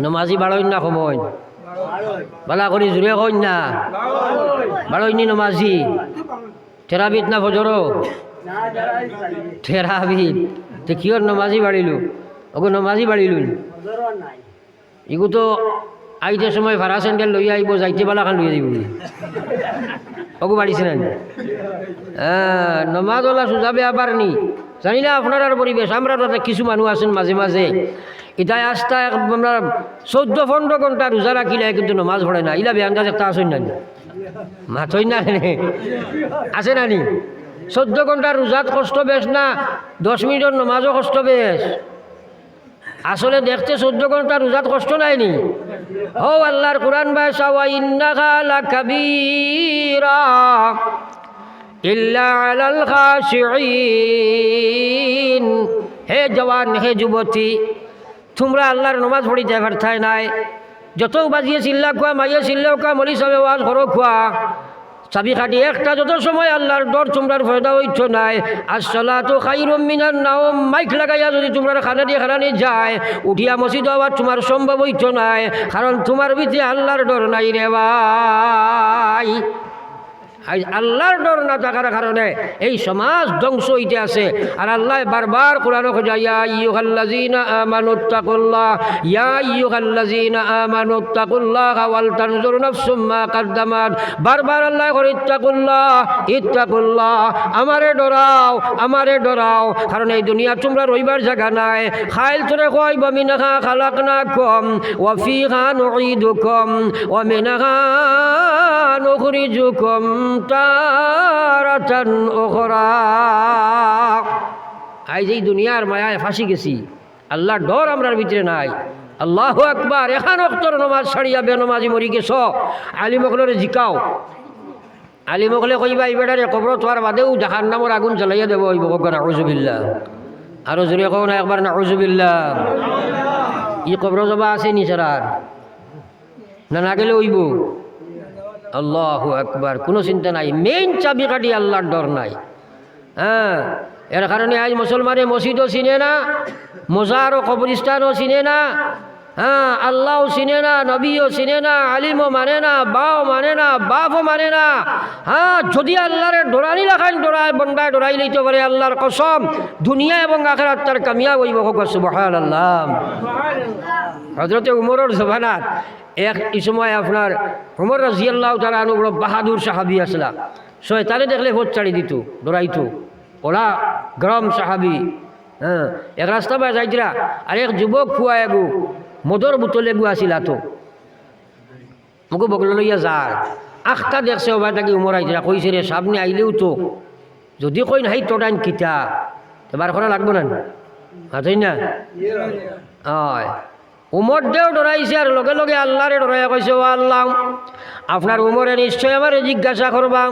নমাজি বাড়ই না সময় বালা করি জুড়ে কই না বাড়ইনি নমাজি থেরাবিত না ফজর থেরাবিত তে কিয়র নমাজি বাড়িলু ওগো নমাজি বাড়িলুন ইগু তো আইতে সময় ভাড়া স্যান্ডেল লইয়া আইব যাইতে বালা খান লইয়া দিব ওগো বাড়িছে না নমাজ ওলা সুজাবে আবার নি জানি না আপনার আর পরিবেশ আমরা কিছু মানুষ আছেন মাঝে মাঝে ইটাই আস্তা আমরা 14-15 ঘন্টা রোজা রাখিলে কিন্তু নমাজ পড়ে না, ইলা বেআন্দাজ একটা আসেন না মাথই না আছে নানি 14 ঘন্টা রোজাত কষ্ট বেশ না 10 মিনিটের নমাজও কষ্ট বেশ। আসলে দেখতে 14 ঘন্টা রোজাত কষ্ট নাইনি। ও আল্লাহর কোরআন ভাষা ওয়া ইন্নাহা লাকাবীরা ইল্লা আলাল খাশিঈন। হে জওয়ান হে যুবতী তোমরা আল্লাহর নমাজ পড়িতে পারতাই নাই, যত বাজিয়ে চিল্লা খোয়া মাইয়ে চিল্লাও খোয়া মলি সাবে ওয়াজ করো খোয়া চাবি কাটি একটা যত সময় আল্লাহর ডর তোমরার ফয়দা হইতো নাই। আসসালাতু খায়রুম মিনান নাওম মাইক লাগাইয়া যদি তোমরা খানা দিয়ে খারানি যায় উঠিয়া মসজিদ আবার তোমার সম্ভব হইতো নাই, কারণ তোমার ভিতরে আল্লাহর ডর নাই রে ভাই। আল্লাহর ডর না থাকার কারণে এই সমাজ ধ্বংস হইতে আছে। আর আল্লাহ বারবার কোরআনে কয় ইয়া আইয়ুহাল্লাযীনা আমানুত্তাকুল্লাহ ইয়া আইয়ুহাল্লাযীনা আমানুত্তাকুল্লাহ ওয়াল তানজুর নাফসুম মা কাদ্দামাত। বারবার আল্লাহ কয় ইত্তাকুল্লাহ ইত্তাকুল্লাহ, আমারে ডরাও আমারে ডরাও, কারণ এই দুনিয়া তোমরা রইবার জায়গা নাই। খাইল তোরে কয় ওয়া মিনহা খালাকনাকুম ওয়া ফিহা নুঈদুকুম ওয়া মিনহা নুখরিজুকুম তারাতান উখরা। আজ এই দুনিয়ার মায়ায় ফাঁসি গেছি, আল্লাহর ডর আমরার ভিতরে নাই। আল্লাহু আকবার। এখন অক্তর নমাজ ছাড়িয়া বেনমাজি মরি গেছ, আলিমকলরে জিকাও, আলিমকলে কইবা এই বেটারে কবর তোয়ার বাদেও জাহান্নামের আগুন জ্বালাইয়া দেব হইব। নাউজুবিল্লাহ। আরো জোরে কও না একবার নাউজুবিল্লাহ। ই কবর জবা আছে নি সারার না না গেলে হইব। আল্লাহু আকবার। কোনো চিন্তা নাই, মেইন চাবি কাটি আল্লাহর ডর নাই। হ্যাঁ, এর কারণে আজ মুসলমানে মসজিদও চিনে না, মজার ও কবরস্থানও চিনে না, হ্যাঁ আল্লাহও চিনে না, নবীও চিনে না, আলিমও মানে না, বাও মানে না, বাপও মানে না। হ্যাঁ, যদি আল্লাহরে ডরানি রাখান ডরায় বন্দায় ডরাই লইতে পারে আল্লাহর কসম দুনিয়া এবং আখিরাত তার কামিয়াব হইব। সুবহানাল্লাহ। হযরতে উমরের জমানাত এই সময় আপনার উমর রাদিয়াল্লাহু তাআলা আনহু বড় বাহাদুর সাহাবী আসলা, শয়তানে দেখলে ভোট ছাড়ি দিত, ডরাইতো। ওরা গরম সাহাবী। হ্যাঁ, এক রাস্তা পায় যাইতরা আর এক যুবক ফুয়া এগু মদর বোতল এগু আসিলা, তো মোকে বগল লইয়া যায় আখটা দেখছে ওবা তাকে উমর আইতরা কইছে রে সামনে আইলেও তো যদি কই নাই তোটাইন কিতা এবার করা লাগবো না তাই না। হয় উমর দেও ডরাইছে আর লগে লগে আল্লাহরে ডরাইয়া কইছে ও আল্লাহ আপনার উমরে নিশ্চয় আমারে জিজ্ঞাসা করবা,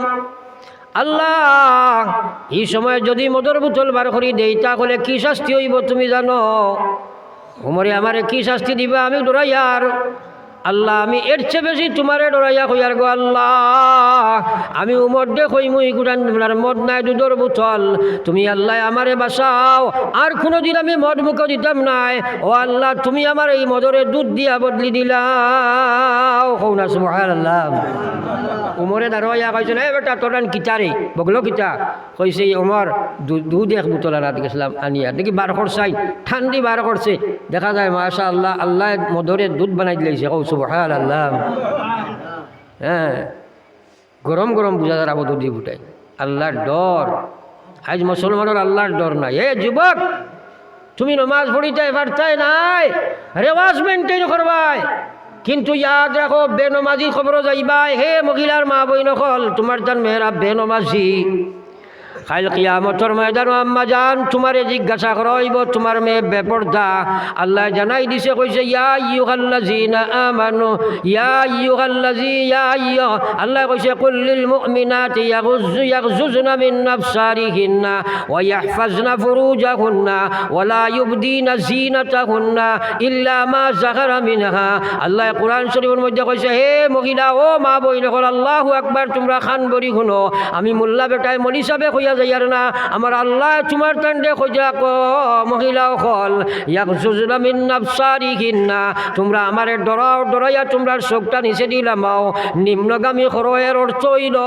আল্লাহ এই সময় যদি মদর বোতল বার করি দেই তাহলে কি শাস্তি হইব তুমি জানো? উমরে আমারে কি শাস্তি দিবা? আমি ডরাইয়ার আল্লাহ আমি এর চেয়ে বেশি তোমারে ডরাইয়া কইয়ার গো আল্লাহ, আমি উমর দে কইমু ইগুরান মদ নাই দুধর বোতল, তুমি আল্লাহ আমারে বাঁচাও, আর কোনোদিন আমি মদ মুখে দিতাম নাই। ও আল্লাহ তুমি আমার এই মদরে দুধ দিয়া বদলি দিলাও। কৌনা সুবহানাল্লাহ। উমরে দাঁড়াইয়া কইছে না বেটা তোরান কিতারে বগলো কিতা কইছে উমর দুধ এক বোতল আনাতে গেছিলাম আনিয়া দেখি বার করছাই ঠান্ডি বার করছে দেখা যায় মাশাআল্লাহ আল্লাহ মদরে দুধ বানাই দিলেছে। কৌ সুবহানাল্লাহ। হ্যাঁ, গরম গরম বুঝা যারা দুধ দিয়ে ফুটাই আল্লাহর ডর। আজ মুসলমানের আল্লাহর ডর নাই। এ যুবক, তুমি নমাজ পড়িতে পারতাই নাই, রেওয়াজ মেনটেন করবাই, কিন্তু ইয়াদ রাখো বেনমাজি খবর যাইবাই। হে মহিলার মা বইন হল, তোমার তার মেয়েরা বেনমাজি, কাল কিয়ামতর ময়দান আম্মা জান তোমারে জিজ্ঞাসা করইব তোমার মেয়ে বেপরদা। আল্লাহ জানাই দিছে, কইছে ইয়া আইয়ুহাল্লাযিনা আমানু, ইয়া আইয়ুহাল্লাযী, ইয়া আইয়ুহা, আল্লাহ কইছে কুল্লিল মুমিনাতি ইয়াগযুযনা মিন আবসারিহিন্না ওয়া ইয়াহফাজনা ফুরুজাহুন্না ওয়া লা ইউবদিনা যিনাতাহুন্না ইল্লা মা যাহারা মিনহা। আল্লাহ কোরআন শরীফের মধ্যে কইছে, হে মহিলা, ও মা বইন হল, আল্লাহু আকবার, তোমরা খান বরি শুনো। আমি মোল্লা বেটায় মনি সাহেবে কইয়া যাইয়ার না, আমার আল্লাহ তোমার তান্ডে কইয়া মহিলা হল ইয়াগযুযনা মিন আবসারিহিন্না, তোমরা আমারে ডরাও, ডরাইয়া তোমরা চোখটা নিচে দিলামাও। নিম্নগামী খরয়ের অর্থ হইল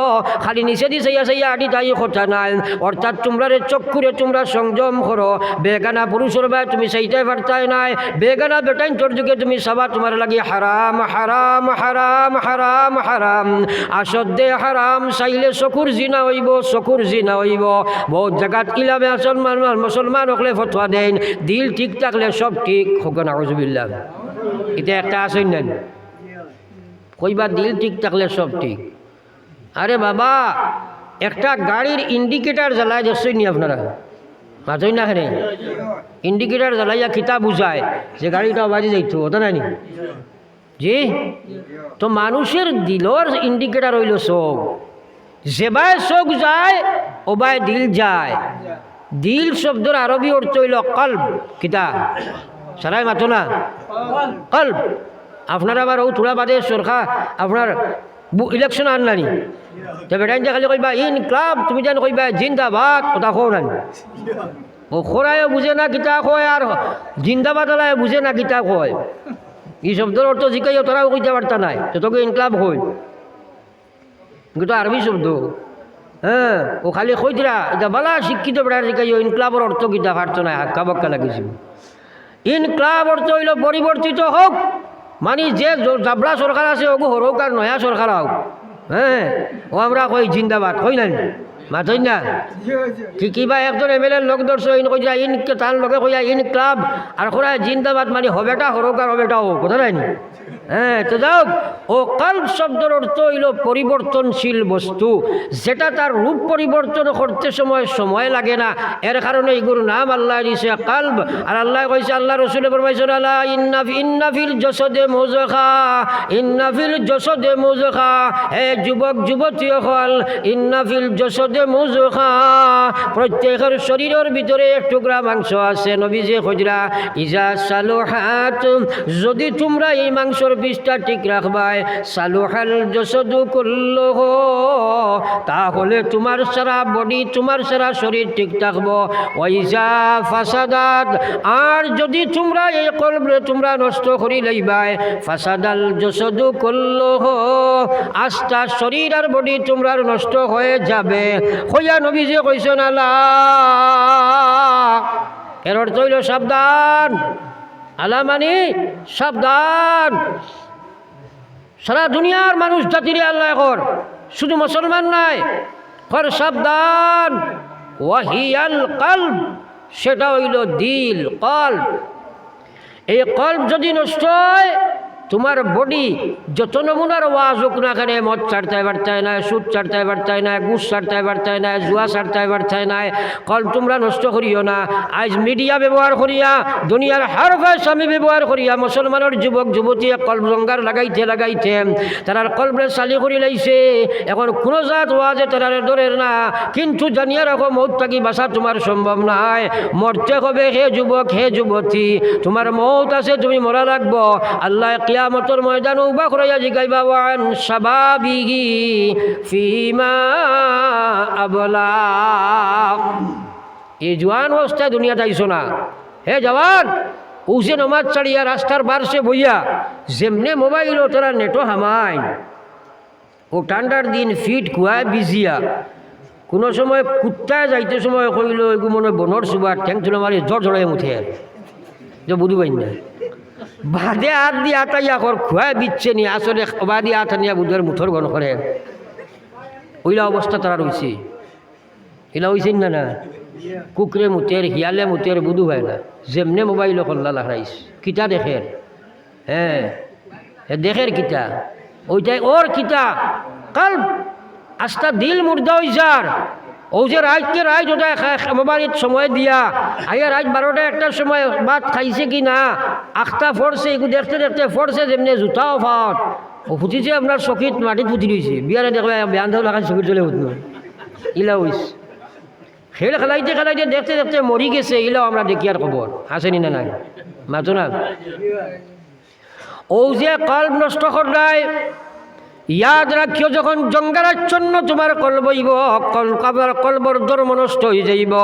খালি নিচে দি চাইয়া চাইয়া আদি তাই কথা নাই, অর্থাৎ তোমরা চক্ষুরে তোমরা সংযম করো। বেগানা পুরুষের ভাই তুমি চাইতে পারতাই নাই, বেগানা বেটাইন তোর যুগে তুমি চাবা তোমার লাগি হারাম হারাম হারাম হারাম হারাম, আসদে হারাম চাইলে চকুর জিনা হইব, চকুর জিনা হইব। বহুত জায়গাত ইলামে আসল মুসলমান হকলে ফতোয়া দেন, দিল ঠিক থাকলে সব ঠিক হোক না। আউযুবিল্লাহ, এটা একটা আসেন না, কইবা দিল ঠিক থাকলে সব ঠিক। আরে বাবা, একটা গাড়ির ইন্ডিকেটার জ্বালায় দেখছেন নি আপনারা? মাঝই না খানে ইন্ডিকেটার জ্বালাইয়া খিতা বুঝায় যে গাড়িটা বাজে যাইতো, ওটা নানি জি। তো মানুষের দিলর ইন্ডিকেটার হইল চোখ, যেবায় চোখ যায় ওবায় দিল যায়। দিল শব্দের আরবি অর্থ হইল কলব। কিতা সারাই মাতো না, কলব। আপনারা আবার ও থোড়া বাদে সরকার আপনার ইলেকশন আনলানি, তো বেটাইন খালি কইবা ইনকলাব, তুমি যেন কইবা জিন্দাবাদ, ওটা খো না। ও খোরায়ও বুঝে না কিতা কয়, আর জিন্দাবাদ ওলায় বুঝে না কিতা কয়। এই শব্দের অর্থ জিকাইও তারাও কইতে পারতা নাই, তো তোকে ইনকলাব হই, কিন্তু আরবি শব্দ। হ্যাঁ, ও খালি কইতরা এটা বালা শিক্ষিত বেড়ার জিকাইও ইনকলাবর অর্থ কিতা পারতো না, হাক্কা বক্কা লাগিছিল। ইনকলাব অর্থ হইল পরিবর্তিত হোক, মানে যে জাবলা সরকার আছে ওগু হরৌক আর নয়া সরকার হোক। হ্যাঁ, ও আমরা কই জিন্দাবাদ, কই নাই মাথই না। কিবা একজন এমএলএ লোক দর্শ কইরা ইন তার লগে কইয়া ইনকলাব আর করা জিন্দাবাদ, মানে হবেটা হরৌক আর হবেটা হোক, কথা নাইনি। হ্যাঁ, তো যাও, ও কলব শব্দের অর্থ হইল পরিবর্তনশীল বস্তু, যেটা তার রূপ পরিবর্তন করতে সময় লাগে না। এর কারণে এইগুলোর নাম আল্লাহ দিছে কলব। আর আল্লাহ কইছে, আল্লাহ রসুল ফরমাইছেন, আলা ইন্নাফিল জসদে মুযখা, ইন্নাফিল জসদে মুযখা। হে যুবক যুবতী হল, ইন্নাফিল জসদে মুযখা, প্রত্যেকের শরীরের ভিতরে এক টুকরা মাংস আছে। নবীজি কইরা ইজা সালুহাত, যদি তোমরা এই মাংসর বিষটা ঠিক রাখবাই, সালুহাল জসদু কুল্লুহু, তাহলে তোমার সারা বডি, তোমার সারা শরীর ঠিক থাকবো। ওয়াইজা ফাসাদাত, আর যদি তোমরা এই কলবরে তোমরা নষ্ট করি লইবাই, ফাসাদাল জসদু কুল্লুহু, আস্থা শরীর আর বডি তোমরা নষ্ট হয়ে যাবে। হইয়া নবীজি কইছেন আল্লাহ, এর অর্থ হইল সাবধান। আলা মানে সাবধান। সারা দুনিয়ার মানুষ জাতিরে আল্লাহ কর, শুধু মুসলমান নাই, কর সাবধান। ওয়াহিয়াল কলব, সেটা হইল দিল, কলব। এই কলব যদি নষ্ট হয়, তোমার বডি যত নমুনার ওয়াজ হোক না কেন, মদ ছাড়তে পারতায় না, সুদ ছাড়তে পারতায় না, ঘুষ ছাড়তে পারতায় না, জুয়া ছাড়তে পারতায় না। কল তোমরা নষ্ট করিও না। আজ মিডিয়া ব্যবহার করিয়া, দুনিয়ার হার ভাষামি ব্যবহার করিয়া মুসলমানের যুবক যুবতীয়ে কলব রঙ্গার লাগাইতে লাগাইতে তারার কলবরে চালি করি লাইছে। এখন কোনো জাত ওয়াজে তারার দরের না, কিন্তু জানিয়া রাখো মৌত থাকি বাঁচা তোমার সম্ভব নয়। মরতে হবে হে যুবক, হে যুবতী, তোমার মৌত আছে, তুমি মরা লাগবো। আল্লাহ কিয়ামতের ময়দানে উবা করাইয়া জিগাইবা, ওয়ান শাবাবিহি ফিমা আবলা। এই জওয়ান অবস্থায় দুনিয়াতে আইসো না। হে জওয়ান, উসে নমাজ ছাড়িয়া রাস্তার বারসে বইয়া যেমনে মোবাইল ও তারা নেটো হামাই, ও ঠান্ডার দিন ফিট খুয়ায় বিজিয়া, কোনো সময় কুত্তায় যাইতে সময় কইল এগু মনে বনর সুবার ঠ্যাং ছিল মারি জ্বর জ্বড়াই মুঠে, যে বুঝু পাই না বাদে হাত দিয়ে আটাইয়া কর খুয়ায় দিচ্ছে নি, আসলে বাদে হাত নিয়া বুধের মুঠর গণ করে, ওইলা অবস্থা তারা রয়েছে। এলা হয়েছেন না না কুকরে মুতের হিয়ালে মুতের বুধু হয় না যেমনে মোবাইল কল্লা লাগাইস কিতা দেখের হ্যাঁ দেখের কিতা ওইটাই ওর কিতা কাল আস্তা দিল মুর্দা হই যার ও যে রাইতকে রাইত ওটা মোবাইল সময় দিয়া আইয়া রাইত 12টা 1টার সময় ভাত খাইছে কি না আখটা ফরছে এগুলো দেখতে দেখতে ফরছে যেমনি জুতাও ফাট ও ফুটিছে আপনার চকিত মাটিত ফুটি দিয়েছে বিয়ারে দেখবে বেয়ান ধর লাগান চকিত চলে উঠল ইলা হইস খেল খেলাইতে খেলাইতে দেখতে দেখতে মরি গেছে ইলাও আমরা দেখি আর খবর আসেনি না নাই মাতো না ও যে কল্প নষ্ট করায় ইয়াদ রাখিও যখন জঙ্গারাচ্ছন্ন তোমার কলবইব কলবর ধর্ম নষ্ট হয়ে যাইব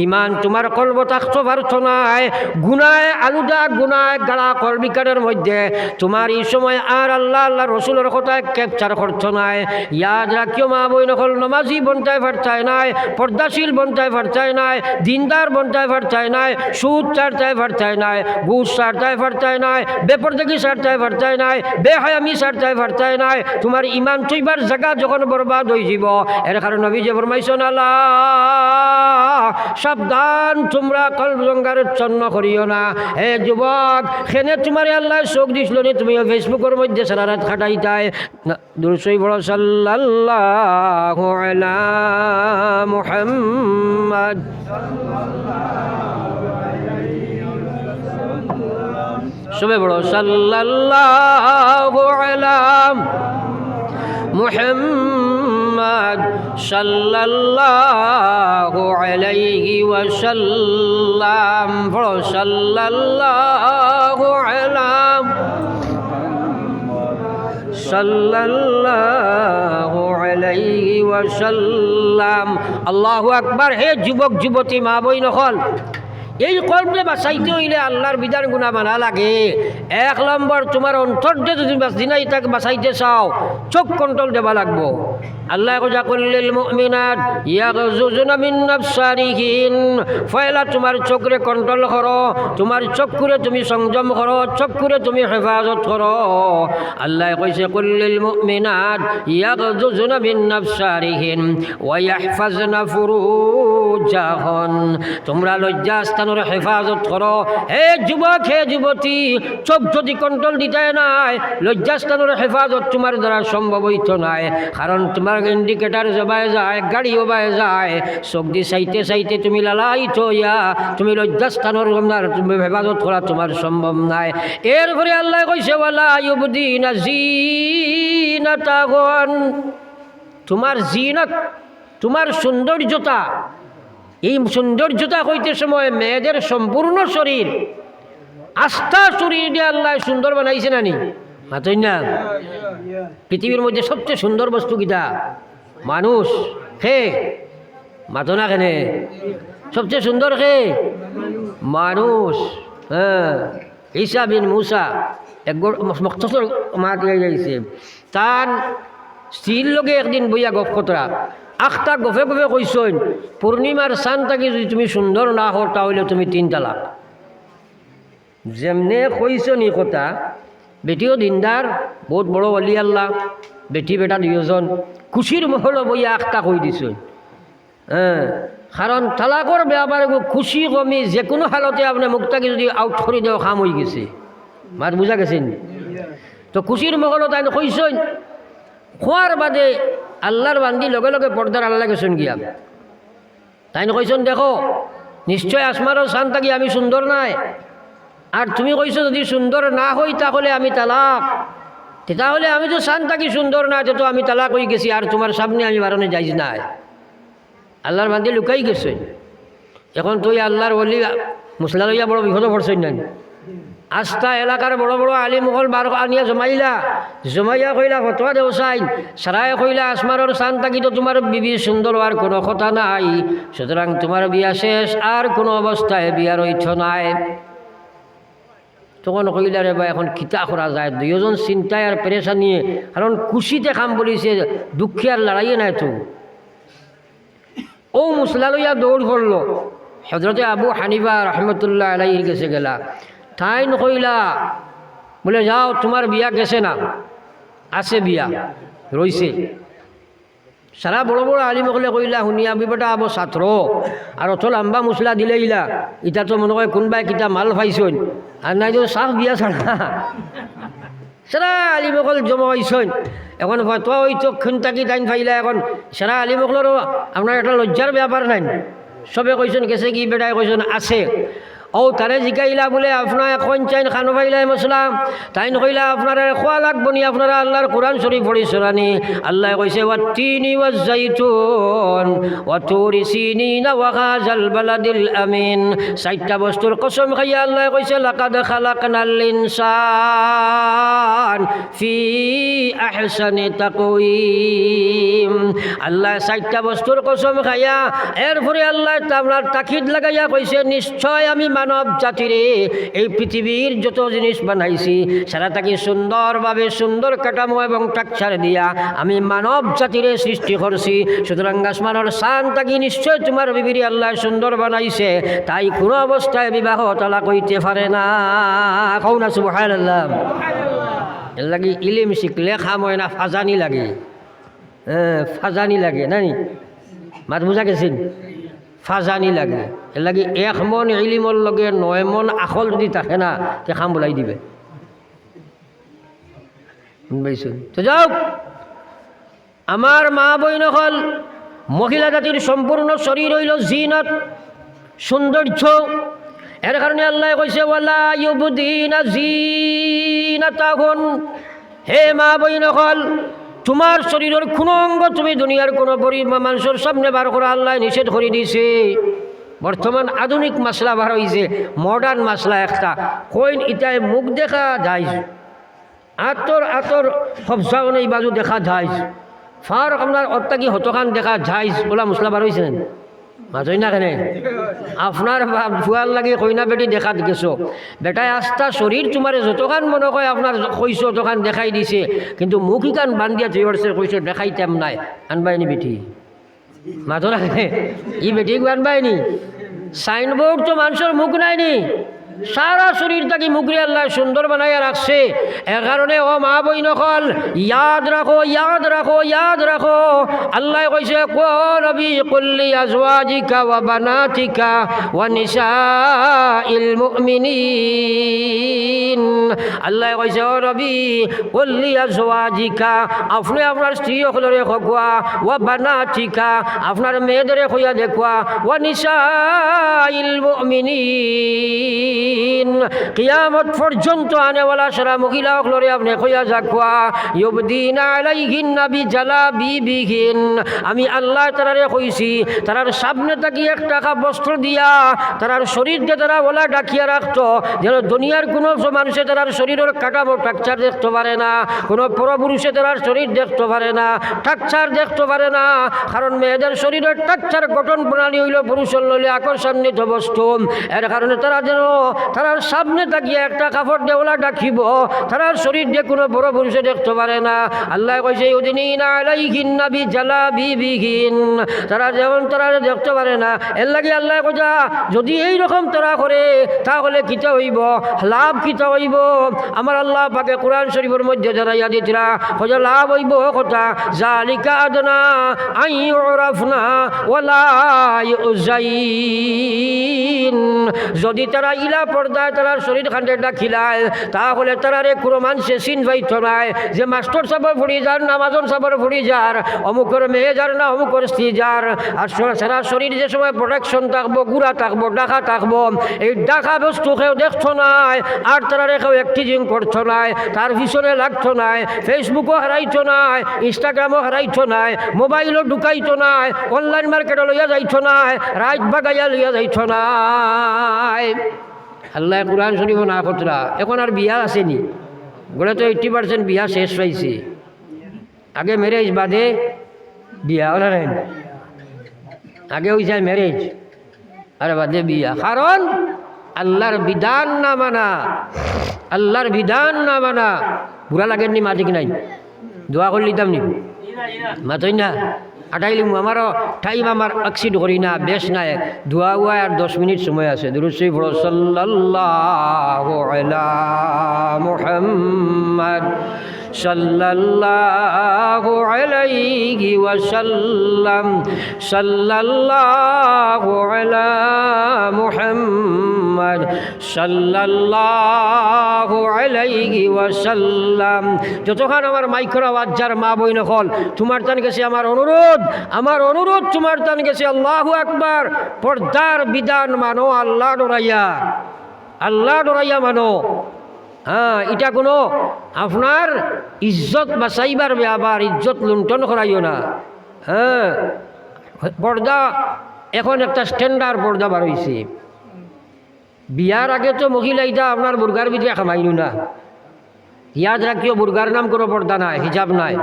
ইমান তোমার কলব থাকতে পারছ নাই গুনায় আলুদা গুনায় গাড়া কলবিকারের মধ্যে তোমার এই সময় আর আল্লাহ আল্লাহ রসুলের কথায় ক্যাপচার করছ নাই ইয়াদ রাখিও মা বই নকল নমাজি বনতায় ফারচায় নাই পর্দাশীল বনতায় ফারচায় নাই দিনদার বনতায় ফারচায় নাই সুদ চারটায় ফারচায় নাই ঘুষ চারটায় ফারচায় নাই বেপরদেগি চারটায় ফারচায় নাই বেহায়ামি চারটায় ফারচায় নাই তোমার ইমান তুইবার জায়গা যখন বরবাদ হয়ে যাব এর কারণে নবী যে ফরমাইছেন আল্লাহ সাবধান তোমরা কলব জঙ্গারাচ্ছন্ন করিও না হে যুবক খেনে তোমার আল্লাহ চোখ দিছিল নি তুমি ফেসবুকের মধ্যে সারা রাত খাটাইতাই দুরুদ পড়ো সাল্লাল্লাহু আলা মুহাম্মদ সবে বড় সাল্লাল্লাহু আলা মুহাম্মদ সাল্লাল্লাহু আলাইহি ওয়াসাল্লাম বড় সাল্লাল্লাহু আলা সাল্লাল্লাহু আলাইহি ওয়াসাল্লাম আল্লাহু আকবার হে যুবক যুবতী মা বই নকল এই কল্পে বাঁচাইতে হইলে আল্লাহর বিধান গুণা মানা লাগে 1 নম্বর তোমার অন্তর্দে যদি দিনাই তাকে বাঁচাইতে চাও চোখ কন্ট্রোল দেবা লাগবো আল্লাহ কথা করলিল মুমিনাত ইয়াগযুজুনা মিন আবসারিহিন ফয়লা তোমার চোখরে কন্ট্রোল করো তোমার চক্ষুরে তুমি সংযম করো চক্ষুরে তুমি হেফাজত করো আল্লাহ কইছে করলিল মুমিনাত ইয়াগযুজুনা মিন আবসারিহিন ওয়া ইয়াহফাজনা ফুরুজাহুন তোমরা লজ্জাস্থানের হেফাজত করো হে যুবক হে যুবতী চোখ যদি কন্ট্রোল দিতে নাই লজ্জাস্থানের হেফাজত তোমার দ্বারা সম্ভব হইতো নাই কারণ তোমার ইন্ডিকেটার জবায় যায় গাড়িও বায় যায় চোখ দি চাইতে চাইতে তুমি লালায়িত হইয়া তুমি লজ্জাস্থানের তুমি হেফাজত করা তোমার সম্ভব নাই এরপরে আল্লাহ কইছে ওয়ালা ইউবদিনা জিনাতাহুন তোমার জিনত তোমার সৌন্দর্যতা এই সৌন্দর্যতা হইতে সময় মেয়েদের সম্পূর্ণ শরীর আস্থা শরীর দিয়ে আল্লাহ সুন্দর বানাইছে নানি মাতই না পৃথিবীর মধ্যে সবচেয়ে সুন্দর বস্তু কিটা মানুষ হে মাতো না কেনে সবচেয়ে সুন্দর হে মানুষ হ্যাঁ ঈসা বিন মুসা একবার মখতসর মা দিয়ে যাইছে তার স্ত্রীর লগে একদিন বইয়া গপ কতরা আখটা গফে গফে কইসইন পূর্ণিমার চান থাকি যদি তুমি সুন্দর না হও তাহলে তুমি 3 তালাক যেমনে কইসনি কথা বেটিও দিনদার বহুত বড় অলি আল্লাহ বেটি বেটা 2 জন খুশির মহল বইয়া আখটা কই দিছইন হ্যাঁ কারণ তালাকর ব্যাপারে খুশি কমি যে কোনো হালতে আপনি মুখটাকে যদি আউট করে দেওয়া কাম হয়ে গেছে মাত বুঝা গেছেন তো খুশির মহল তাই কইসইন খোয়ার বাদে আল্লাহর বান্দি লগে লগে পর্দার আল্লাহ গেছেন গিয়া তাই কইছেন দেখো নিশ্চয় আসমারও চান থাকি আমি সুন্দর নাই আর তুমি কইছো যদি সুন্দর না হই তাহলে আমি তালাক তাহলে আমি তো চান থাকি সুন্দর না তো আমি তালাক হয়ে গেছি আর তোমার সামনে আমি বারণে যাইজ নাই আল্লাহর বান্দি লুকাই গেছে এখন তুই আল্লাহর বলি মুসলা লইয়া বড় বিপদ পড়ছেন না আস্থা এলাকার বড় বড় আলিমহল বার আনিয়া জমাইয়া কইলা ফতোয়া দেও চাই সারায় কইলা আসমারর চান থাকি তো তোমার বিবি সুন্দর আর কোনো কথা নাই সুতরাং তোমার বিয়া শেষ আর কোনো অবস্থায় বিয়ার ঐথ নাই তখন কইলা রে বা এখন খিতা করা যায় 2 জন চিন্তায় আর পেরেশান নিয়ে কারণ খুশিতে কাম বলিছে দুঃখে আর লড়াইয়ে নাই তো ও মুসলা লইয়া দৌড় করল হজরতে আবু হানিফা রহমতুল্লাহ আলাইহির কাছে গেলা তাই নকইলা বলে যাও তোমার বিয়া গেছে না আছে বিয়া রইছে সারা বড় বড় আলিমকলে কইলা শুনিয়া বেটা আবো ছাত্র আর অত লম্বা মশলা দিলে ইলা ইটা তো মনে হয় কোনবাই কিতা মাল পাইছইন আর নাই তো সাফ বিয়া ছাড়া সারা আলিমকল জমা হয়েছেন এখন হয়তো ওই তো খুনতাকি টাইম পাইলা এখন সারা আলিমকলেরও আপনার একটা লজ্জার ব্যাপার নাই সবে কইছেন গেছে কি বেটায় কইছেন আছে ও তারে জিকাইলা বলে আপনার এখন চাইন খানো পাইলা মশলা তাইন কইলা আপনারা খোয়া লাগবো নি আপনারা আল্লাহর কোরআন শরীফ পড়িছরানি আল্লাহ কইছে ওয়াত্তিনি ওয়াজ্জাইতুন ওয়া তুরি সিনিনা ওয়া হাযাল বালাদিল আমিন চারটা বস্তুর কসম খাইয়া আল্লাহ কইছে লাকাদ খালাকনাল ইনসান ফি আহসানি তাকওয়িম আল্লাহ চারটা বস্তুর কসম খাইয়া এরপরে আল্লাহ আপনার তাকিদ লাগাইয়া কইছে নিশ্চয় আমি মানব জাতিরে এই পৃথিবীর যত জিনিস বানাইছি সারা তাকে সুন্দরভাবে সুন্দর কাঠামো এবং টাকচার দিয়া আমি মানব জাতিরে সৃষ্টি করছি সুতরাং আসমানের শান তাকে নিশ্চয় তোমার বিবিরি আল্লাহ সুন্দর বানাইছে তাই কোনো অবস্থায় বিবাহ তালাক হইতে পারে না কও না সুবহানাল্লাহ এর লাগি ইলিম শিখলে খাম হয় না ফাজানি লাগে ফাজানি লাগে নানি মাত বুঝা গেছেন ফাজানি লাগে এর লাগি 1 মন ইলিমর লগে 9 মন আখল যদি থাকে না তে খাম বলাই দিবে বুঝবাইছেন তো যাও আমার মা বইন হল মহিলা জাতির সম্পূর্ণ শরীর হইল জিনত সৌন্দর্য এর কারণে আল্লাহ কইছে ওয়ালা ইউবদিনা জিনাতাহুন হে মা বইন হল তোমার শরীরের কোনো অঙ্গ তুমি দুনিয়ার কোনো মানুষের সামনে বার করে আল্লাহ নিষেধ করে দিয়েছে বর্তমান আধুনিক মাসলা বার হয়েছে মডার্ন মাসলা একটা কইন ইটায় মুখ দেখা যায় আতর সবসাও এই বাজু দেখা যায় ফার আপনার অত্যাকি হতকান দেখা যায় বলা মশলা বার হয়েছে মাজই না কেনে আপনার ফুয়ার লাগে কইনা বেটি দেখা গেছো বেটায় আস্থা শরীর তোমারে যতখান মনে হয় আপনার কইছো ততখান দেখাই দিছে কিন্তু মুখ ইকান বান্ধিয়া তুইছে কইছো দেখাইতাম নাই আনবাইনি বেটি মাথো না কেনে ই বেটি আনবাইনি সাইনবোর্ড তো মানুষের মুখ নাইনি সারা শরীর তাকে মুখরে আল্লাহ সুন্দর বানাইয়া রাখছে এর কারণে ও মা বই নকল ইয়াদ রাখো ইয়াদ রাখো ইয়াদ রাখো আল্লাহ কইছে কো নবী কুল্লি আজওয়াজিকা ওয়া বানাতিকা ওয়া নিসাইল মুমিনিন আল্লাহ কইছে ও নবী কুল্লি আজওয়াজিকা আপনি আপনার স্ত্রী সকলরে খোয়া ওয়া বানাতিকা আপনার মেয়েদের কইয়া দেখুয়া ওয়া নিসাইল মুমিনিন কিয়ামত পর্যন্ত আনেওয়ালা সারা মহিলা সকলরে আপনি কইয়া যাকুয়া ইউবদিনা আলাইহিন্না বিজালাবিবিহিন আমি আল্লাহ তারারে কইছি তারার সামনে তাকি এক টাকা বস্ত্র দিয়া তারার শরীরকে তারা ওলা ডাকিয়া রাখতো যেন দুনিয়ার কোনো মানুষে তারার শরীরের কাঠামো টাকচার দেখতে পারে না কোনো পরপুরুষে তারার শরীর দেখতে পারে না টাকচার দেখতে পারে না কারণ মেয়েদের শরীরের টাকচার গঠন প্রণালী হইল পুরুষের লইলে আকর্ষণিত বস্তু এর কারণে তারা যেন তারার সামনে তাকিয়ে একটা কাপড় দেওলা ডাকিব তারার শরীর দিয়ে কোনো বড় পুরুষে দেখতে পারে না আল্লাহ কইছে ইউদিনিনা আলাইহিন্না বিজালাবিবিহিন তারা যেমন তারা দেখতে পারে না এর লাগে আল্লাহ কইছা যদি এই রকম তারা করে তাহলে কিতা হইব লাভ কিতা হইব আমার আল্লাহ পাকে কোরআন শরীফের মধ্যে জানাইয়া দিতরা কইছা লাভ হইব কথা জালিকা আদনা আইয়ুরাফনা ওয়ালা ইউজাইন যদি তারা ইলা পর্দায় তারার শরীর খান্ডে ডাকিলায় তাহলে তারারে কোনো মানুষে চিন পাইত নাই যে মাস্টার সাবর ফুড়ি যার নামাজন সাবর ফুড়ি যার অমুকের মেয়ে যার না অমুকের স্ত্রী যার আর সারা শরীর যে সময় প্রোটেকশন থাকবো গুড়া থাকবো ডাকা থাকবো এই ডাকা বস্তু কেউ দেখতো নাই আর তারারে কেউ অ্যাক্টিভিং করতো নাই তার পিছনে লাগতো নাই ফেসবুকও হারাইতো নাই ইনস্টাগ্রামও হারাইতো নাই মোবাইলও ঢুকাইতো নাই অনলাইন মার্কেটও লইয়া যাইতো নাই রাইট বাগাইয়া লইয়া যাইতো নাই আল্লাহ কোরআন শরীফ না করতরা এখন আর বিয়া আসেনি বলে তো 80% বিয়া শেষ পাইছে আগে ম্যারেজ বাদে বিয়া ওরা নেন আগে হয়ে যায় ম্যারেজ আর বাদে বিয়া কারণ আল্লাহর বিধান না মানা আল্লাহর বিধান না মানা বুড়া লাগেননি মাঝে কি নাই দোয়া করে নিতাম নি মাতই না আটাইলিম আমারও টাইম আমার অক্সিড করি না বেশ নাই ধোয়া উয়া আর 10 মিনিট সময় আছে দুরূদ শরীফ পড়ো সাল্লাল্লাহু আলা মুহাম্মদ সাল্লাল্লাহু আলাইহি ওয়াসাল্লাম সাল্লাল্লাহু আলা মুহাম্মদ সাল্লাল্লাহু আলাইহি ওয়াসাল্লাম। যতক্ষণ আমার মাইক্রো আওয়াজ যার মা বইন হল তোমার তান গেছে আমার অনুরোধ তোমার তান গেছে আল্লাহু আকবার পর্দার বিধান মানো আল্লাহ ডরাইয়া মানো। হ্যাঁ এটা কোনো আপনার ইজ্জত বাঁচাইবার ব্যাপার ইজ্জত লুণ্ঠন করাইও না। হ্যাঁ পর্দা এখন একটা স্ট্যান্ডার্ড পর্দা বার হয়েছে। বিয়ার আগে তো মহিলা এটা আপনার বুর্গার ভিতরে খামাইল না। ইয়াদ রাখিও বুর্গার নাম কোনো পর্দা নাই হিজাব নাই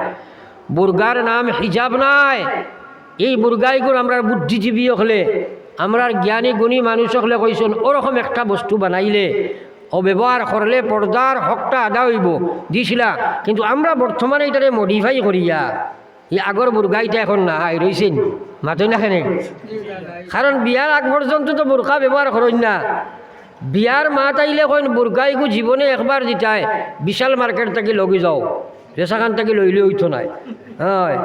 বুর্গার নাম হিজাব নাই। এই বুর্গাইগুলো আমরা বুদ্ধিজীবী হলে আমরা জ্ঞানী গুণী মানুষ হলে কইসন ওরকম একটা বস্তু বানাইলে অব্যবহার করলে পর্দার হকটা আদা হইব দিছিলা। কিন্তু আমরা বর্তমানে এটারে মডিফাই করিয়া এই আগর বুর্গাইটা এখন না হাই রয়েছেন মাতই না খেনে। কারণ বিয়ার আগ পর্যন্ত তো বোরখা ব্যবহার করেন না। বিয়ার মাত আইলে কইন বুর্গাইগু জীবনে একবার দিতায় বিশাল মার্কেট থেকে লগি যাও রেশাখান থেকে লইলে হইতো নাই। হয়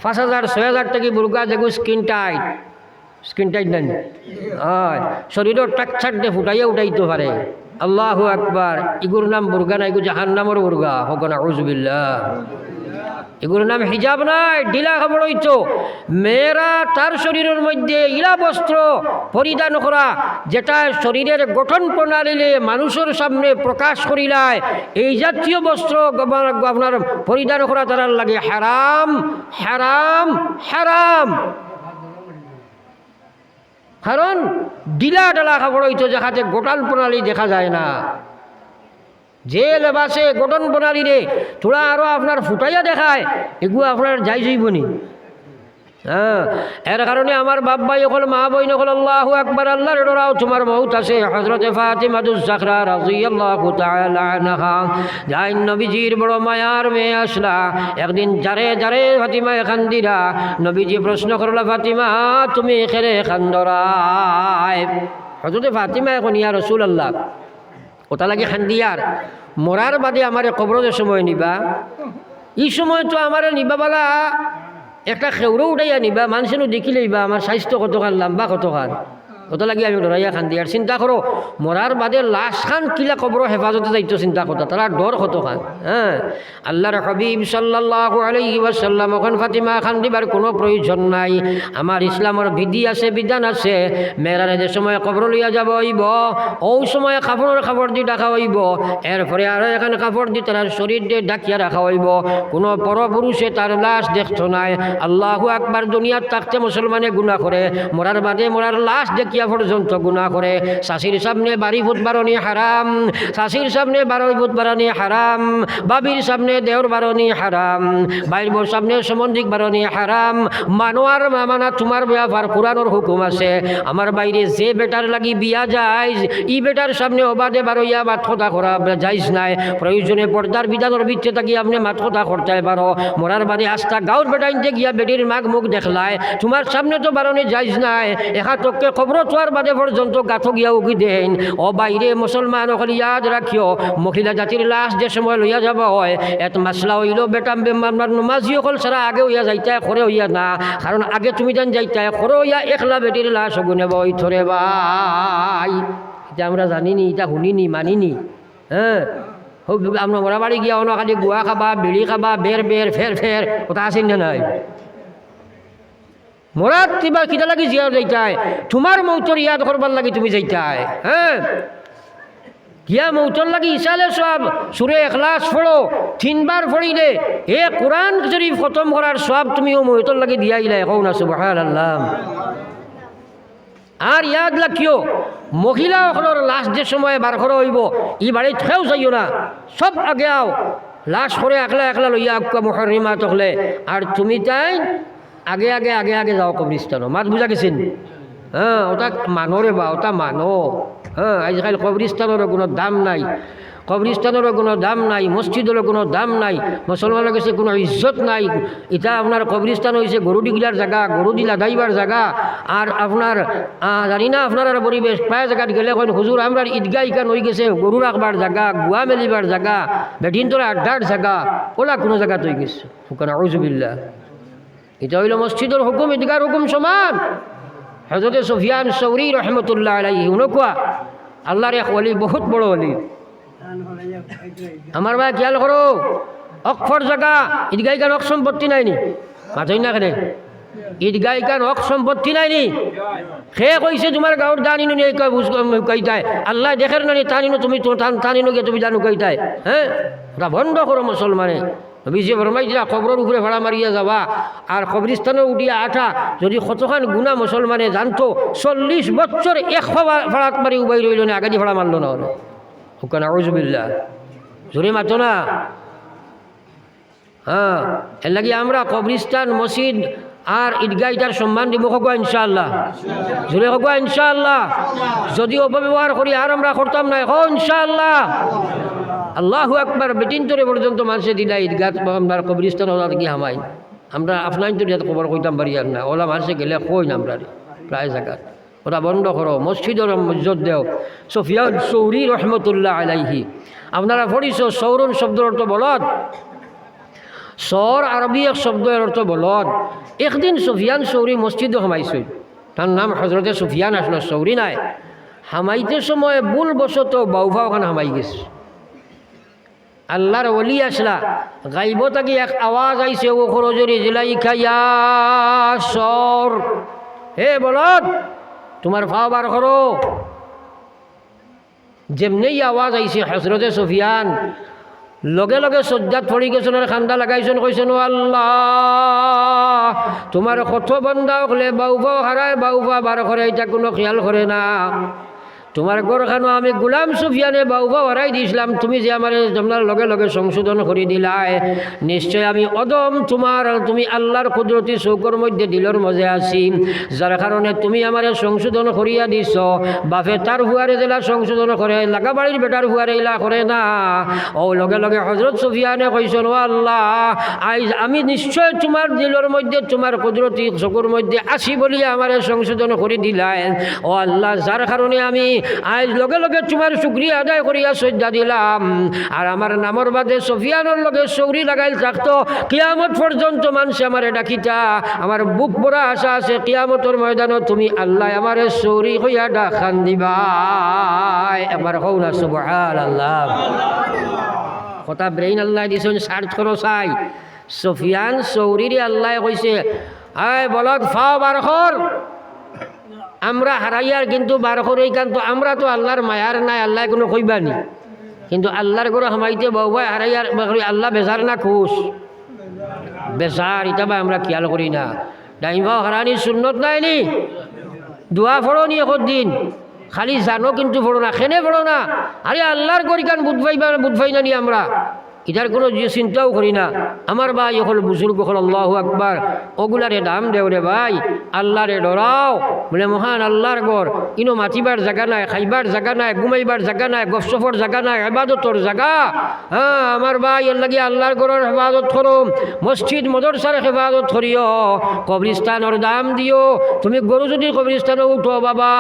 5,000 6,000 থেকে বুর্গা দেখো স্কিন টাইট নাই। হয় শরীরের টাকছাট দিয়ে ফুটাইয়া উঠাইতে পারে। আল্লাহু আকবার। ইগুর নাম বুর্গা নাই, ইগু জাহান্নামের বুর্গা হোক না আউযুবিল্লাহ। এগুলোর নাম হিজাব নাই, ঢিলা খবর হইতো। মেয়েরা তার শরীরের মধ্যে ইলা বস্ত্র পরিধান করা যেটা শরীরের গঠন প্রণালীলে মানুষের সামনে প্রকাশ করিলায় এই জাতীয় বস্ত্র আপনার পরিধান করা তার লাগে হারাম হারাম হারাম। কারণ ডিলা ডালা খবর হইতো যেখানে গঠন প্রণালী দেখা যায় না। যে লেবাসে গঠন প্রণালী রে তোরা আরো আপনার ফুটাইয়া দেখায় এগুলো আপনার যাই যাইবনি। হ্যাঁ এর কারণে আমার বাপ ভাই হল মা বইন হল আল্লাহু আকবার আল্লাহর ডরাও তোমার মউত আছে। হযরতে ফাতিমাতুজ জাহরা রাদিয়াল্লাহু তাআলা আনহা যাই নবীজির বড় মায়ার মেয়ে আসলা। একদিন যারে যারে ফাতিমা খান্দিরা নবীজি প্রশ্ন করলা ফাতিমা তুমি এখানে খান্দরায়। হযরতে ফাতিমা এখন ইয়া রাসূলুল্লাহ ওটা লাগে খান্দিয়ার মরার বাদে আমার কবরের সময় নিবা এই সময় তো আমার নিবাবালা একটা খেউরো উঠাইয়া নিবা মানুষেরও দেখিলেইবা আমার স্বাস্থ্য কতখান লম্বা কতখান ওটা লাগি আমি ডরাইয়া খান্দি। আর চিন্তা করো মরার বাদে লাশ খান কিলা কবর হেফাজতে যাইতো চিন্তা কথা তারা ডর কতখান। হ্যাঁ আল্লাহর হাবিব সাল্লাল্লাহু আলাইহি ওয়াসাল্লাম ওখান ফাতিমা খান দিবার কোনো প্রয়োজন নাই। আমার ইসলামের বিধি আছে বিধান আছে। মেয়েরারে যে সময় কবর লইয়া যাব হইব ওই সময় কাপড় দিয়ে ডাকা হইব। এরপরে আরো এখানে কাপড় দিয়ে তার শরীর দিয়ে ডাকিয়া রাখা হইব। কোনো পরপুরুষে তার লাশ দেখতো নাই। আল্লাহু আকবার। দুনিয়ার থাকতে মুসলমানে গুনাহ করে মরার বাদে মরার লাশ দেখিয়া পর্যন্ত গুনাহ করে। শাশির সামনে বাড়ি ফুট বারণী হারাম, শাশির সামনে বাড়ি ফুট বারণী হারাম, বাবির সামনে দেওর বারণী হারাম, বাইর সামনে সম্বন্ধিক বারণী হারাম। মানোয়ার মানা তোমার ব্যাপার কোরআনের হুকুম আছে। আমার বাইরে যে বেটার লাগি বিয়া যায় ই বেটার সামনে অবাধে বারইয়া মাত কথা করা যাইজ নাই। প্রয়োজনে পর্দার বিধানের ভিত্তিতে থাকি আপনি মাত কথা করতে পারো। মরার বাদে আস্থা গাঁর বেটাইতে গিয়া বেটির মাগ মুখ দেখলায় তোমার সামনে তো বারণী যাইজ নাই। এখাতকে খবর তোয়ার বাদে পর্যন্ত গাথ গিয়া উগি দেন। ও বাইরে মুসলমান ওখানে ইয়াদ রাখিও মহিলা জাতির লাশ যে সময় লইয়া যাব হয় এত মাসলা হইল বেটা নমাজি অকল সারা আগে হইয়া যাইতায় খরে হইয়া না। কারণ আগে তুমি যেন যাইতায় খরে হইয়া একলা বেটির লাশ গুনে বই থরে ভাই। এটা আমরা জানিনি, এটা শুনিনি, মানিনি। হ্যাঁ আমরা মরা বাড়ি গিয়া অন্য খালি গুয়া খাবা বিড়ি খাবা বের বের ফের ফের কথা আছেন না নাই। মরাত কিবা কিতা লাগি জিয়া যাইতায় তোমার মৌতর ইয়াদ করবার লাগি তুমি যাইতায়। হ্যাঁ গিয়া মৌতর লাগি ইসালে সব সুরে এখলাস পড়ো 3 বার পড়িলে এ কোরআন শরীফ খতম করার সব তুমি ও মৌতর লাগি দিয়াইলে কও না সুবহানাল্লাহ। আর ইয়াদ রাখিও মহিলা ওখানোর লাশ যে সময় বার করা হইব ই বাড়ি খেয়েও যাইও না, সব আগে আও লাশ করে একলা একলা লইয়া আক্কা মুহররিমা তখলে। আর তুমি তাই আগে আগে আগে আগে যাও কবরিস্তানো। মাত বুঝা গেছেন? হ্যাঁ ওটা মানো রে বা ওটা মানো। হ্যাঁ আজকাল কবরিস্তানের কোনো দাম নাই। কবরিস্তানেরও কোনো দাম নাই, মসজিদেরও কোনো দাম নাই, মুসলমানের কাছে কোনো ইজ্জত নাই। এটা আপনার কবরিস্তান হয়েছে গরু ডিগলার জায়গা, গরু দিলা দাইবার জায়গা। আর আপনার জানি না আপনার পরিবেশ প্রায় জায়গাত গেলে কইন হুজুর আমরা ঈদগাহ ইকান হয়ে গেছে গরু রাখবার জায়গা, গুয়া মেলিবার জায়গা, বেটিন তোরা আড্ডার জায়গা, ওলা কোনো জায়গাত হয়ে গেছে। আউযুবিল্লাহ। এটা হইল মসজিদের হুকুম, ঈদগাহর হুকুম সমান। হযরত সুফিয়ান সৌরি রহমতুল্লাহ আলাইহি উনকুয়া আল্লাহর এক ওলি, বহুত বড় ওলি। আমার ভাই খেয়াল করো, অক্ষর জায়গা ঈদগাহ ইকান হক সম্পত্তি নাইনি, মাথই না কেন ঈদগাহ ইকান হক সম্পত্তি নাইনি। সে কইছে তোমার গাঁৱৰ দানিনো নিয়ে কইতাই আল্লাহ দেখের নানি টানিনো তুমি টানিনো গিয়ে তুমি জানো কইতাই। হ্যাঁ, ওটা বন্ধ করো মুসলমানে। নবীজি ফরমাই দিলা কবরের উপরে ভাড়া মারিয়া যাবা আর কবরিস্তানে উঠিয়া আঠা। যদি কতখান গুণা মুসলমানে জানতো 40 বছর এক ভাড়াত মারি উবাই রইল না, আগাদি ভাড়া মারল না হলো। ওখানে আউযুবিল্লাহ, জোরে মাতো না। হ্যাঁ, এর লাগি আমরা কবরিস্তান, মসজিদ আর ঈদগাহ এটার সম্মান দিব হকুয়া ইনশাআল্লাহ, জোরে হকুয়া ইনশাআল্লাহ। যদি অপব্যবহার করি আর আমরা করতাম না এখন ইনশাআল্লাহ। আল্লাহু আকবার। বেটিন তোরে পর্যন্ত মানুষে দিলা ঈদগাহ আমরা কবরিস্তান ওলা কি হামাই আমরা আপনার তো খবর কইতাম পারি আর না, ওলা মানুষে গেলে কই না আমরা প্রায় জায়গাত। ওরা বন্ধ করো, মসজিদের মসজিদ দেও। সুফিয়ান সৌরি রহমতুল্লাহ আলাইহি, আপনারা পড়িছ সৌরন শব্দের অর্থ বলদ, সর আরবি এক শব্দের অর্থ বলদ। একদিন সুফিয়ান সৌরি মসজিদে হামাইছিল, তার নাম হজরতে সুফিয়ান আসলো, সৌরি নাই। হামাইতে সময় ভুল বশত বাউফা ওখানে হামাই গেছে। আল্লাহর ওলি আসলা, গাইব থাকি এক আওয়াজ আইছে, ও খরজরি জিলাই খাইয়া সর, হে বলদ তোমার ফাও বার করো। যেমনি আওয়াজ আইছে হজরতে সুফিয়ান লগে লগে সজ্জাত পড়ি গেছেন আর খান্দা লাগাইছেন, কইছেন ও আল্লাহ তোমার কত বন্ধা হলে বাউফা হারায় বাউফা বার করে, এটা কোনো খেয়াল করে না। তোমার গরখানো আমি গোলাম সুফিয়ানে বাউফা হরাই দিয়েছিলাম, তুমি যে আমার তোমার লগে লগে সংশোধন করে দিলাই, নিশ্চয় আমি অদম তুমি আল্লাহর কুদরতি চৌকর মধ্যে দিলর মজে আছি, যার কারণে তুমি আমার সংশোধন করিয়া দিছ। বাপে তার হুয়ারে জেলা সংশোধন করে, লাগা বাড়ির বেটার হুয়ারে ইলা করে না। ও লগে লগে হজরত সুফিয়ানে কইছেন, ও আল্লাহ আইজ আমি নিশ্চয় তোমার দিলর মধ্যে তোমার কুদরতি চৌকর মধ্যে আসি বলিয়া আমার সংশোধন করে দিলাই। ও আল্লাহ, যার কারণে আমি আজ লগে লগে তোমার শুকরিয়া আদায় করিয়া সজ্জা দিলাম। আর আমার নামর বাদে সুফিয়ানের লগে সৌরি লাগাইল থাকতো, কিয়ামত পর্যন্ত মানুষ আমার ডাকিতা। আমার বুক ভরা আশা আছে কিয়ামতের ময়দানে তুমি আল্লাহ আমার সৌরি হইয়া ডাকান দিবা। একবার হও না সুবহানাল্লাহ। কথা ব্রেইন আল্লাহ দিছেন, সার্চ করো চাই। সুফিয়ান সৌরিরে আল্লাহ কইছে, আয় বলদ ফাও বার কর। আমরা হারাইয়ার কিন্তু বার করে কিন্তু আমরা তো আল্লাহর মায়ার নাই, আল্লাহ কোনো কইবানি। কিন্তু আল্লাহর করে হামাইতে বাবা হারাইয়ার আল্লাহ বেজার না খুশ বেজার, এটা বা আমরা খেয়াল করি না। ডাইমা হারানির সুন্নত নাইনি, দোয়া ফড়ো নি একদিন খালি জানো কিন্তু ফড়ো না, খেনে ফড়ো না। আরে আল্লাহর করি কান বুধবাই না নি আমরা, ইটার কোনো চিন্তাও করি না। আমার ভাই হল বুজুর্গ হল, আল্লাহু আকবার, ওগুলারে দাম দেও রে ভাই, আল্লাহরে ডরাও। বলে মহান আল্লাহর গড়, ইনো মাতিবার জায়গা নাই, খাইবার জায়গা নাই, ঘুমাইবার জায়গা নাই, গপসফর জায়গা নাই, ইবাদতর জায়গা। হ্যাঁ আমার ভাই, এর লাগি আল্লাহর গড়ের হেফাজত করো, মসজিদ মদরসার হেফাজত করিও, কবরিস্তানের দাম দিও। তুমি গরু যদি কবরিস্তানে উঠো বাবা,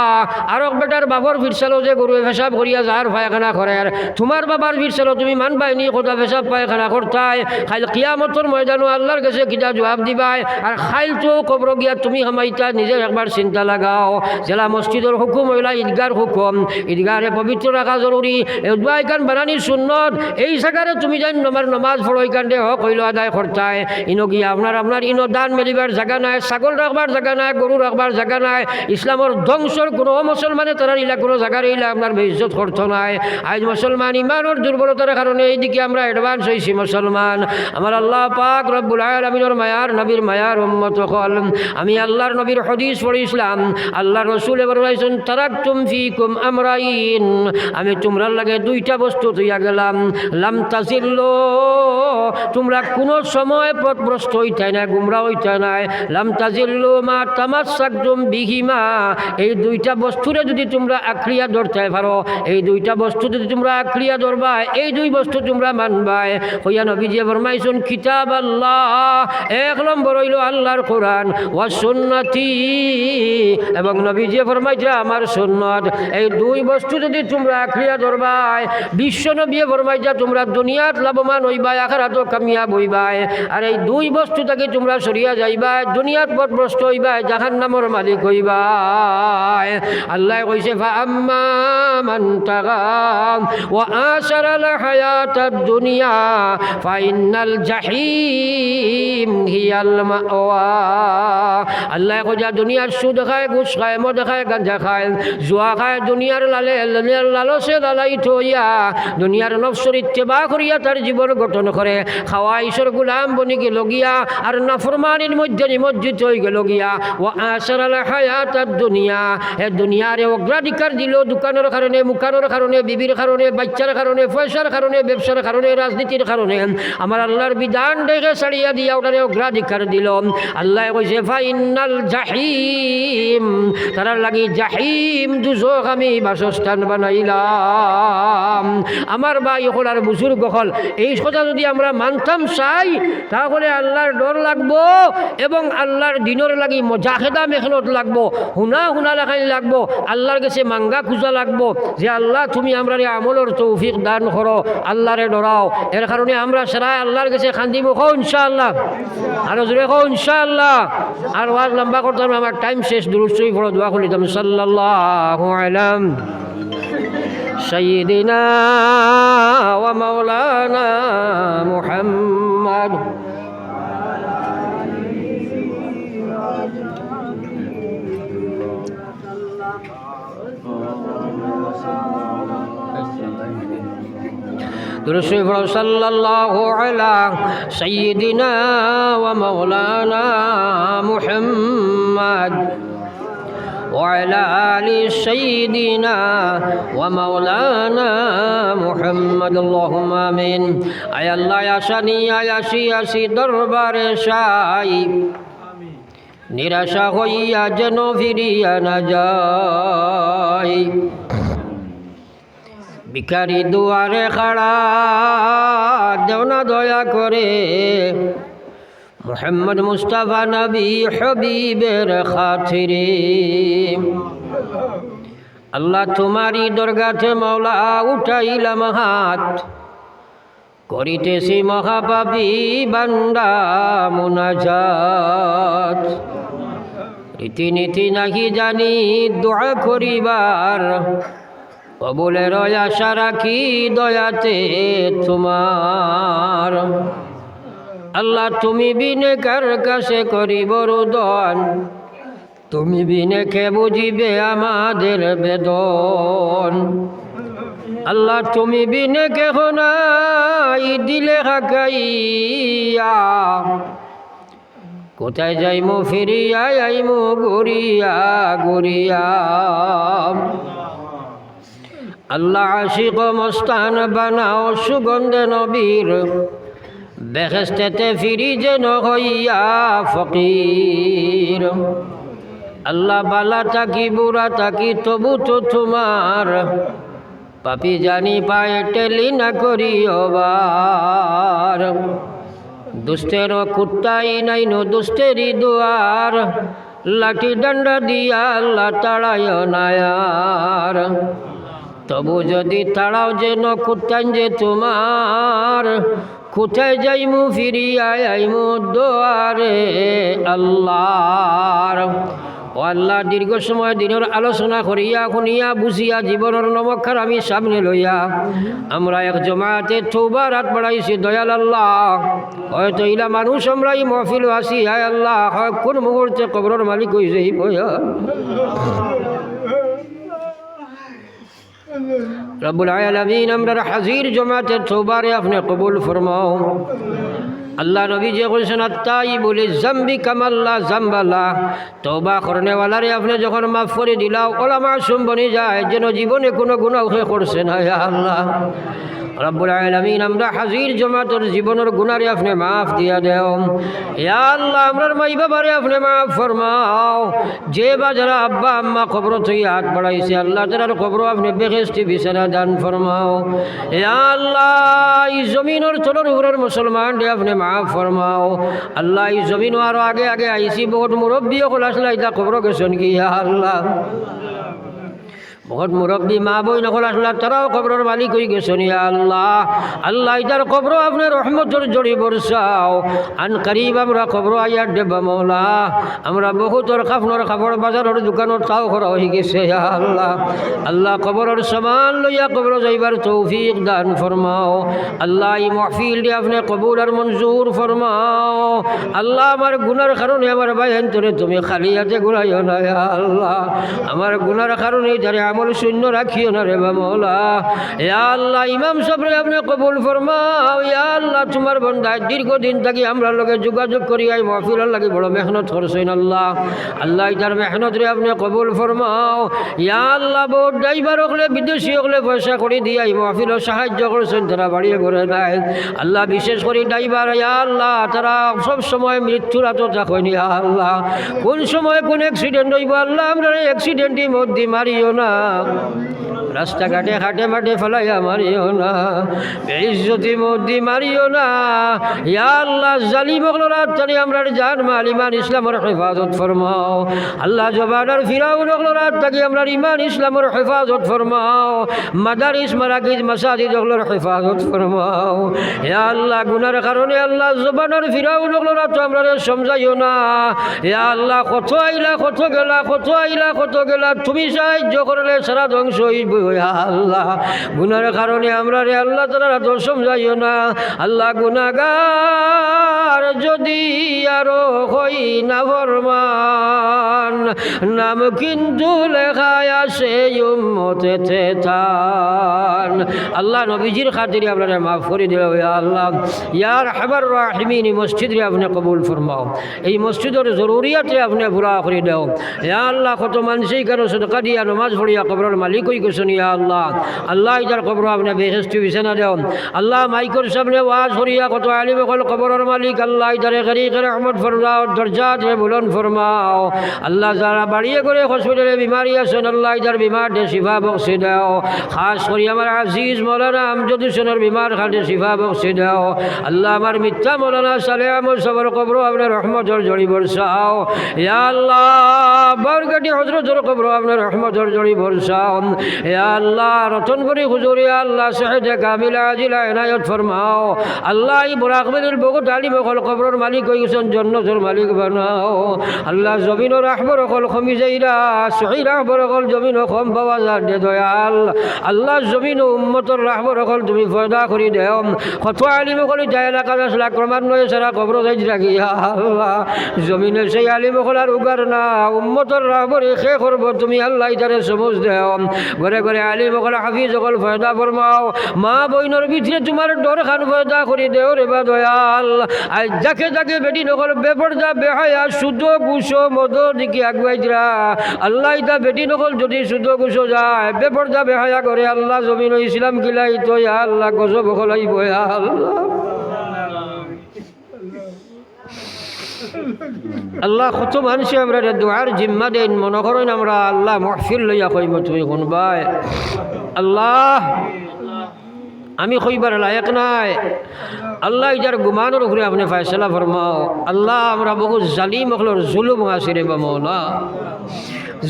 আর বেটার বাবর ফিরসালো যে গরু পেশাব করিয়া যার পায়খানা করে, তোমার বাবার ফিরসালো তুমি মান পাইনি কোথা সব পায়খানা করতাই, খাইল কিয়ামতের ময়দানো আল্লাহর কাছে কিতা জবাব দিবাই। আর খাইল তো কবর গিয়া তুমি হামাইতা, নিজের একবার চিন্তা লাগাও। জেলা মসজিদের হুকুম হইলা ঈদগার হুকুম, ঈদগারে পবিত্র রাখা জরুরি, এখান বানানির সুন্নত। এই জায়গারে তুমি যাই আমার নমাজ পড়ো, এখানে হক হইল আদায় করতাই। ইনো গিয়া আপনার ইনো দান মেলিবার জায়গা নাই, ছাগল রাখবার জায়গা নাই, গরু রাখবার জায়গা নাই। ইসলামের ধ্বংসর কোনো মুসলমানে তারা ইলা কোনো জায়গার ইলা আপনার বেইজ্জত করতো নাই। আজ মুসলমান ইমানের দুর্বলতার কারণে এইদিকে আমরা অ্যাডভান্স হইছি মুসলমান। আমার আল্লাহ পাক রব্বুল আলামিনের মায়ার নবীর মায়ার উম্মত হল। আমি আল্লাহর নবীর হাদিস পড়িছিলাম, আল্লাহ রসুল বলেছেন তারাকতুম ফিকুম আমরাইন, আমি তোমরার লাগে দুইটা বস্তু তৈয়া গেলাম, লাম তাজিল্লু, তোমরা কোনো সময় পথভ্রষ্ট হইতে না, গুমরা হইতে নাই, লাম তাজিল্লু মা তামাসসাকতুম বিহিমা, এই দুইটা বস্তুরে যদি তোমরা আঁকড়িয়া ধরতে পারো, এই দুইটা বস্তু যদি তোমরা আঁকড়িয়া ধরবা, এই দুই বস্তু তোমরা মানবাই। হইয়া নবীজি ফরমাইছেন কিতাব আল্লাহ, এক নম্বর হইল আল্লাহর কোরআন, ওয়া সুন্নতি, এবং নবীজি ফরমাইছে আমার সুন্নত। এই দুই বস্তু যদি তোমরা আঁকড়িয়া ধরবাই, বিশ্ব নবী ফরমাইছে তোমরা দুনিয়াত লাভবান হইবাই, আখিরাতও কামিয়াব হইবাই। আর এই দুই বস্তু থেকে তোমরা সরিয়া যাইবাই, দুনিয়াত পথভ্রষ্ট হইবাই, জাহান্নামের মালিক হইবাই। আল্লাহ কইছে ফাআম্মা মান তাগা ওয়া আশারাল হায়াতাদ দুনিয়া ফাইনাল জাহিম হিয়াল মাওয়া। আল্লাহ কইছে দুনিয়ার সুদ খায়, ঘুষ খায়, মদ খায়, গাঁজা খায়, জুয়া খায়, দুনিয়ার লালসে লালায়িত হইয়া দুনিয়ার নফসের ইত্তেবা করিয়া তার জীবন গঠন করে, খাওয়া ঈশ্বর গুলাম বনি গেল গিয়া, আর নাফরমানির মধ্যে নিমজ্জিত হয়ে গেল গিয়া। ও আশারাল হায়াতাদ দুনিয়া, এ দুনিয়ারে অগ্রাধিকার দিল দোকানের কারণে, মুখানোর কারণে, বিবির কারণে, বাচ্চার কারণে, পয়সার কারণে, ব্যবসার কারণে, রাজনীতির কারণে, আমার আল্লাহর বিধান দেখে ছাড়িয়া দিয়া ওটারে অগ্রাধিকার দিল। আল্লাহ কইছে ফাইনাল জাহিম, তারা লাগি জাহিম দুজক আমি বাসস্থান বানাইলাম। আমার ভাই হল আর বুজুর্গ হল, এই কথা যদি আমরা মানতাম চাই, তাহলে আল্লাহর ডর লাগবো এবং আল্লাহর দিনের লাগি মজাহেদা মেহনত লাগবো, হুনা লাগাই লাগবো, আল্লাহর কাছে মাঙ্গা খুঁজা লাগবো যে আল্লাহ তুমি আমরা আমলের তৌফিক দান করো, আল্লাহরে ডরাও। এর কারণে আমরা সারা আল্লাহর কাছে খান্দিব কো ইনশাআল্লাহ, আরো জোরে কো ইনশাআল্লাহ। আর ওয়াজ লম্বা করতাম, আমার টাইম শেষ। দুরূদ শরীফ পড়ো, দোয়া করিতাম সাল্লাল্লাহু আলাইহি সাইয়্যিদিনা ওয়া মাওলানা মুহাম্মদ। দুরূদ শরীফ পড়ো সাল্লাল্লাহু আলা সাইয়্যিদিনা ওয়া মাওলানা মুহাম্মদ وعلى آل سيدنا ومولانا محمد اللهم آمين। আয় আল্লাহ আসানি আসি দরবারে সাই, নিরাশা হইয়া যেন ফিরিয়া না যাই, ভিখারি দুয়ারে খাড়া দেও না দয়া করে, মুহাম্মদ মুস্তাফা নবী হবিবের খাতিরে। আল্লাহ তোমারই দরগাতে মাওলা উঠাইলাম হাত, করিতেছি মহাপাপী বান্দা মুনাজাত। রীতিনীতি নাহি জানি দোয়া করিবার, কবুলের আশা রাখি দয়াতে তোমার। আল্লাহ তুমি বিনে কার কাছে করিব রোদন, তুমি বিনে কে বুঝিবে আমাদের বেদন। আল্লাহ তুমি বিনে কেহ নাই দিলে হাকাইয়া, কোথায় যাইমু ফিরিয়া আইমু ঘুরিয়া ঘুরিয়া। আল্লাহ আশিক মস্তান বানাও সুগন্ধে নবীর, বেহেশতেতে ফিরি যেন হইয়া ফকির। আল্লাহ বালা তাকি বুড়া তাকি তবু তো তোমার, পাপি জানি পায়ে টেলি না করিও বার। দুষ্টের কুত্তাই নাই নো দুষ্টেরই দুয়ার, লাঠি ডান্ডা দিয়া আল্লাহ তাড়ায় নায়ার। তবু যদি তাড়াও যেন কুত্তান যে তোমার, কোথায় যাইমু ফিরিয়া আইমু দোয়ারে আল্লাহর। ও আল্লাহ দীর্ঘ সময় দিনের আলোচনা করিয়া শুনিয়া বুঝিয়া জীবনের নমক্ষার আমি সামনে লইয়া আমরা এক জমাতে তওবা রাত বাড়াইছি। দয়াল আল্লাহ, হয়তো ইলা মানুষ আমরা এই মহফিল আসি, আয় আল্লাহ কোন মুহূর্তে কবরের মালিক হয়ে যাই। রব্বুল আলামিন আমরার হাজির জমাতের তওবারে আপনি কবুল ফরমাও। আল্লাহ নবী যে বলছেন আত্তাইবু লিযামবি কামাল্লা যামবালা, তওবা করনেওয়ালারে আপনি যখন মাফ করে দিলাও ওলা মাসুম বনে যায় যেন জীবনে কোনো গুনাহ করছে না। ইয়া আল্লাহ রব্বুল আলামিন আমরা হাজির জমাতের জীবনের গুনারে আপনি মাফ দিয়া দেও। ইয়া আল্লাহ আমরার মাই বাবারে আপনি মাফ ফরমাও। যে বাজারা আব্বা আম্মা কবর থেকে হাত বাড়াইছে আল্লাহ তার কবর আপনি বেহেশতি বিছানা দান ফরমাও। ইয়া আল্লাহ এই জমিনের তলর উপরের মুসলমান দে আপনি মাফ ফরমাও। আল্লাহ এই জমিন আরো আগে আগে আইছি বহুত মুরব্বী হল আসলে এটা কবর গেছেন কি। ইয়া আল্লাহ বহুত মুরব্বী মা বই নকল আসলা তারাও কবরের মালিক হয়ে গেছেন। ইয়া আল্লাহ আল্লাহ ইতার কবর আপনি রহমতের জড়ি বর্ষাও। আন করিব আমরা কবর আয়ার দেবা মৌলা আমরা বহুতর খাফনর খাবার বাজারের দোকানের তাও করা হয়ে গেছে। ইয়া আল্লাহ আল্লাহ কবরের সামান লইয়া কবর যাইবার তৌফিক দান ফরমাও। আল্লাহ এই মাহফিল দিয়ে আপনি কবুল আর মঞ্জুর ফরমাও। আল্লাহ আমার গুনার কারণে আমার ভাই অন্তরে তুমি খালি হাতে ঘুরাইও না। ইয়া আল্লাহ আমার গুনার কারণে যারে আমল শূন্য রাখিও না রে মৌলা। ইয়া আল্লাহ ইমাম সাহেবরে আপনি কবুল ফরমাও। ইয়া আল্লাহ তোমার বান্দা দীর্ঘদিন থাকি আমরা লগে যোগাযোগ করি এই মাহফিলের লাগি বড় মেহনত করছেন। আল্লাহ আল্লাহ তার মেহনত রে আপনি কবুল ফরমাও। ইয়া আল্লাহ বহুত ড্রাইভার হলে বিদেশি হলে পয়সা করে দিয়ে এই মাহফিলও সাহায্য করছেন তারা বাড়িয়ে করে নাই। আল্লাহ বিশেষ করে ড্রাইভার ইয়া আল্লাহ তারা সব সময় মৃত্যুর আতো থাকেন। ইয়া আল্লাহ কোন সময় কোন অ্যাক্সিডেন্ট হইব আল্লাহ আমরা অ্যাক্সিডেন্টের মধ্যে মারিও না, রাস্তাঘাটে হাটে মাঠে ফেলাইয়া মারিও না, বেইজ্জতি মধ্যে মারিও না। ইয়া আল্লাহ জালিম হলরা তানি আমরা জান মাল ইমান ইসলামের হেফাজত ফরমাও। আল্লাহ জবানার ফিরাউন হলরা তাকি আমরা ইমান ইসলামের হেফাজত ফরমাও। মাদারিস মারাকিজ মাসাজিদ হলর হেফাজত ফরমাও। ইয়া আল্লাহ গুনার কারণে আল্লাহ জবানার ফিরাউন হলরা তো আমরা সমঝাইও না। ইয়া আল্লাহ কত আইলা কত গেলা কত আইলা কত গেলা তুমি সাহায্য করলে সারা ধ্বংস হইব। ইয়া আল্লাহ গুনার কারণে আমরা রে আল্লাহ তারা তো সমঝাইও না। আল্লাহ গুনাহগার যদি আরো হই না ফরমান নাম কিন্তু লেখায় আসে উম্মতেতে তান। আল্লাহ নবীজির খাতিরে আপনারা মাফ করে দিও। ইয়া আল্লাহ ইয়া রাহমান রাহিমিন মসজিদ রে আপনি কবুল ফরমাও। এই মসজিদের জরুরিয়াতে আপনি পুরা করে দাও। ইয়া আল্লাহ কত মানুষই কেন সদকা দিয়া নামাজ পড়িয়া কবরের মালিক হয়ে গেছেন। ইয়া আল্লাহ আল্লাহ ইটার কবর আপনি বেহেশতি বিছানা দেও। আল্লাহ মাইকর সামনে ওয়াজ করিয়া কত আলিম কল কবরের মালিক আল্লাহ ইটারে গরিব রহমত ফরমাও, দরজাত রে বুলন্দ ফরমাও। আল্লাহ যারা বাড়িয়ে করে হসপিটালে বিমারি আছেন আল্লাহ ইটার বিমার দে শিফা বখশি দাও। খাস করি আমার আজিজ মৌলানা আমজদ হোসেনের বিমার খাটে শিফা বখশি দাও। আল্লাহ আমার মিথ্যা মৌলানা সালে আমর সবর কবর আপনি রহমতের জড়ি বর্ষাও। ইয়া আল্লাহ বরকতি হযরতের কবর আপনি রহমতের জড়ি বর্ষাও। ইয়া আল্লাহ রতনপুরি হুজুর ইয়া আল্লাহ সেহেদে কামিলা আজিলা এনায়ত ফরমাও। আল্লাহ এই বরাকবের বহুত আলিম হল কবরের মালিক হয়ে গেছেন জন্নতের মালিক বানাও। আল্লাহ জমিনের রাহবর হল কমি যাইরা সহি রাহবর হল জমিন কম পাওয়া যায় দে দয়াল। আল্লাহ জমিন উম্মতর রাহবর হল তুমি ফয়দা করি দেও। কত আলিম হল যায় এলাকা আসলে ক্রমান্বয়ে সারা কবর যাই রাখি। আল্লাহ জমিনের সেই আলিম হল আর উগার না উম্মতর রাহবর খে করবো তুমি আল্লাহ ইতারে সমজ দেও। ঘরে ঘরে আলিম হল হাফিজ হল ফয়দা ফরমাও। মা বইনের ভিতরে তোমার ডর খান ফয়দা করি দেও রে বা দয়াল। আর যাকে যাকে বেটি নকল বেপরদা বেহায়া সুদ গুছো মদর দিকে আগুয়াই দিরা আল্লাহ ইতা বেটি নকল যদি সুদ গুছো যায় বেপরদা বেহায়া করে আল্লাহ জমিন ইসলাম কিলাই তো আল্লাহ গজব হলাইব। আল্লাহ আল্লাহ কত মানুষে আমরা দোয়ার জিম্মা দেন মনে করেন আমরা আল্লাহ মাহফিল লইয়া কইব তুমি শুনবাই। আল্লাহ আমি কইবার লায়ক নাই আল্লাহ ইটার গুমানের উপরে আপনি ফয়সালা ফরমাও। আল্লাহ আমরা বহু জালিম হকলর জুলুম আছে রে মৌলা।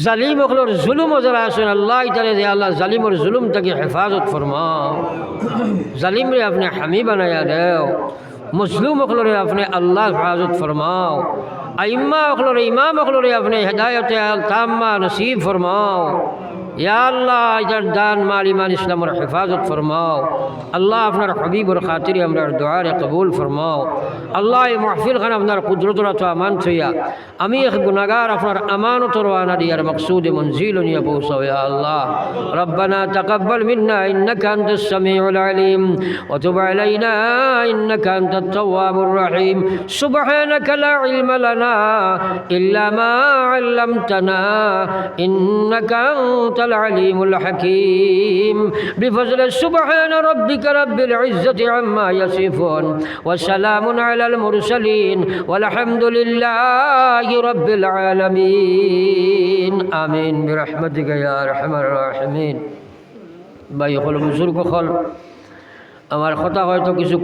জালিম হকলর জুলুম যারা আছেন আল্লাহ ইটারে যে আল্লাহ জালিমর জুলুম তাকে হেফাজত ফরমাও। জালিম রে আপনি হামি বানাইয়া দেও। মজলুম হকলরে আপনি আল্লাহ হেফাজত ফরমাও। আইম্মা হকলরে ইমাম হকলরে আপনি হেদায়তে তাম্মা নসিব ফরমাও। ইয়া আল্লাহ এটার দান মাল ইমান ইসলামের হেফাজত ফরমাও আল্লাহ আপনার হবিবর খাতিরে আমরা দোয়ারে কবুল ফরমাও আল্লাহ এই মাহফিল খান আপনার কুদরতর তো আমান থইয়া আমি এক গুনাহগার আপনার আমানতর ওয়ানা দিয়ার মকসুদ মনজিল নিয়ে পৌঁছাও ইয়া আল্লাহ ربنا تقبل منا إنك أنت السميع العليم وتب علينا إنك أنت التواب الرحيم سبحانك لا علم لنا إلا ما علمتنا إنك أنت العليم الحكيم بفضل سبحان ربك رب العزة عما يصفون وسلام على المرسلين والحمد لله رب العالمين آمين برحمتك يا أرحم الراحمين ভাই হল বুজুর্গ হল আমার কথা হয়তো কিছু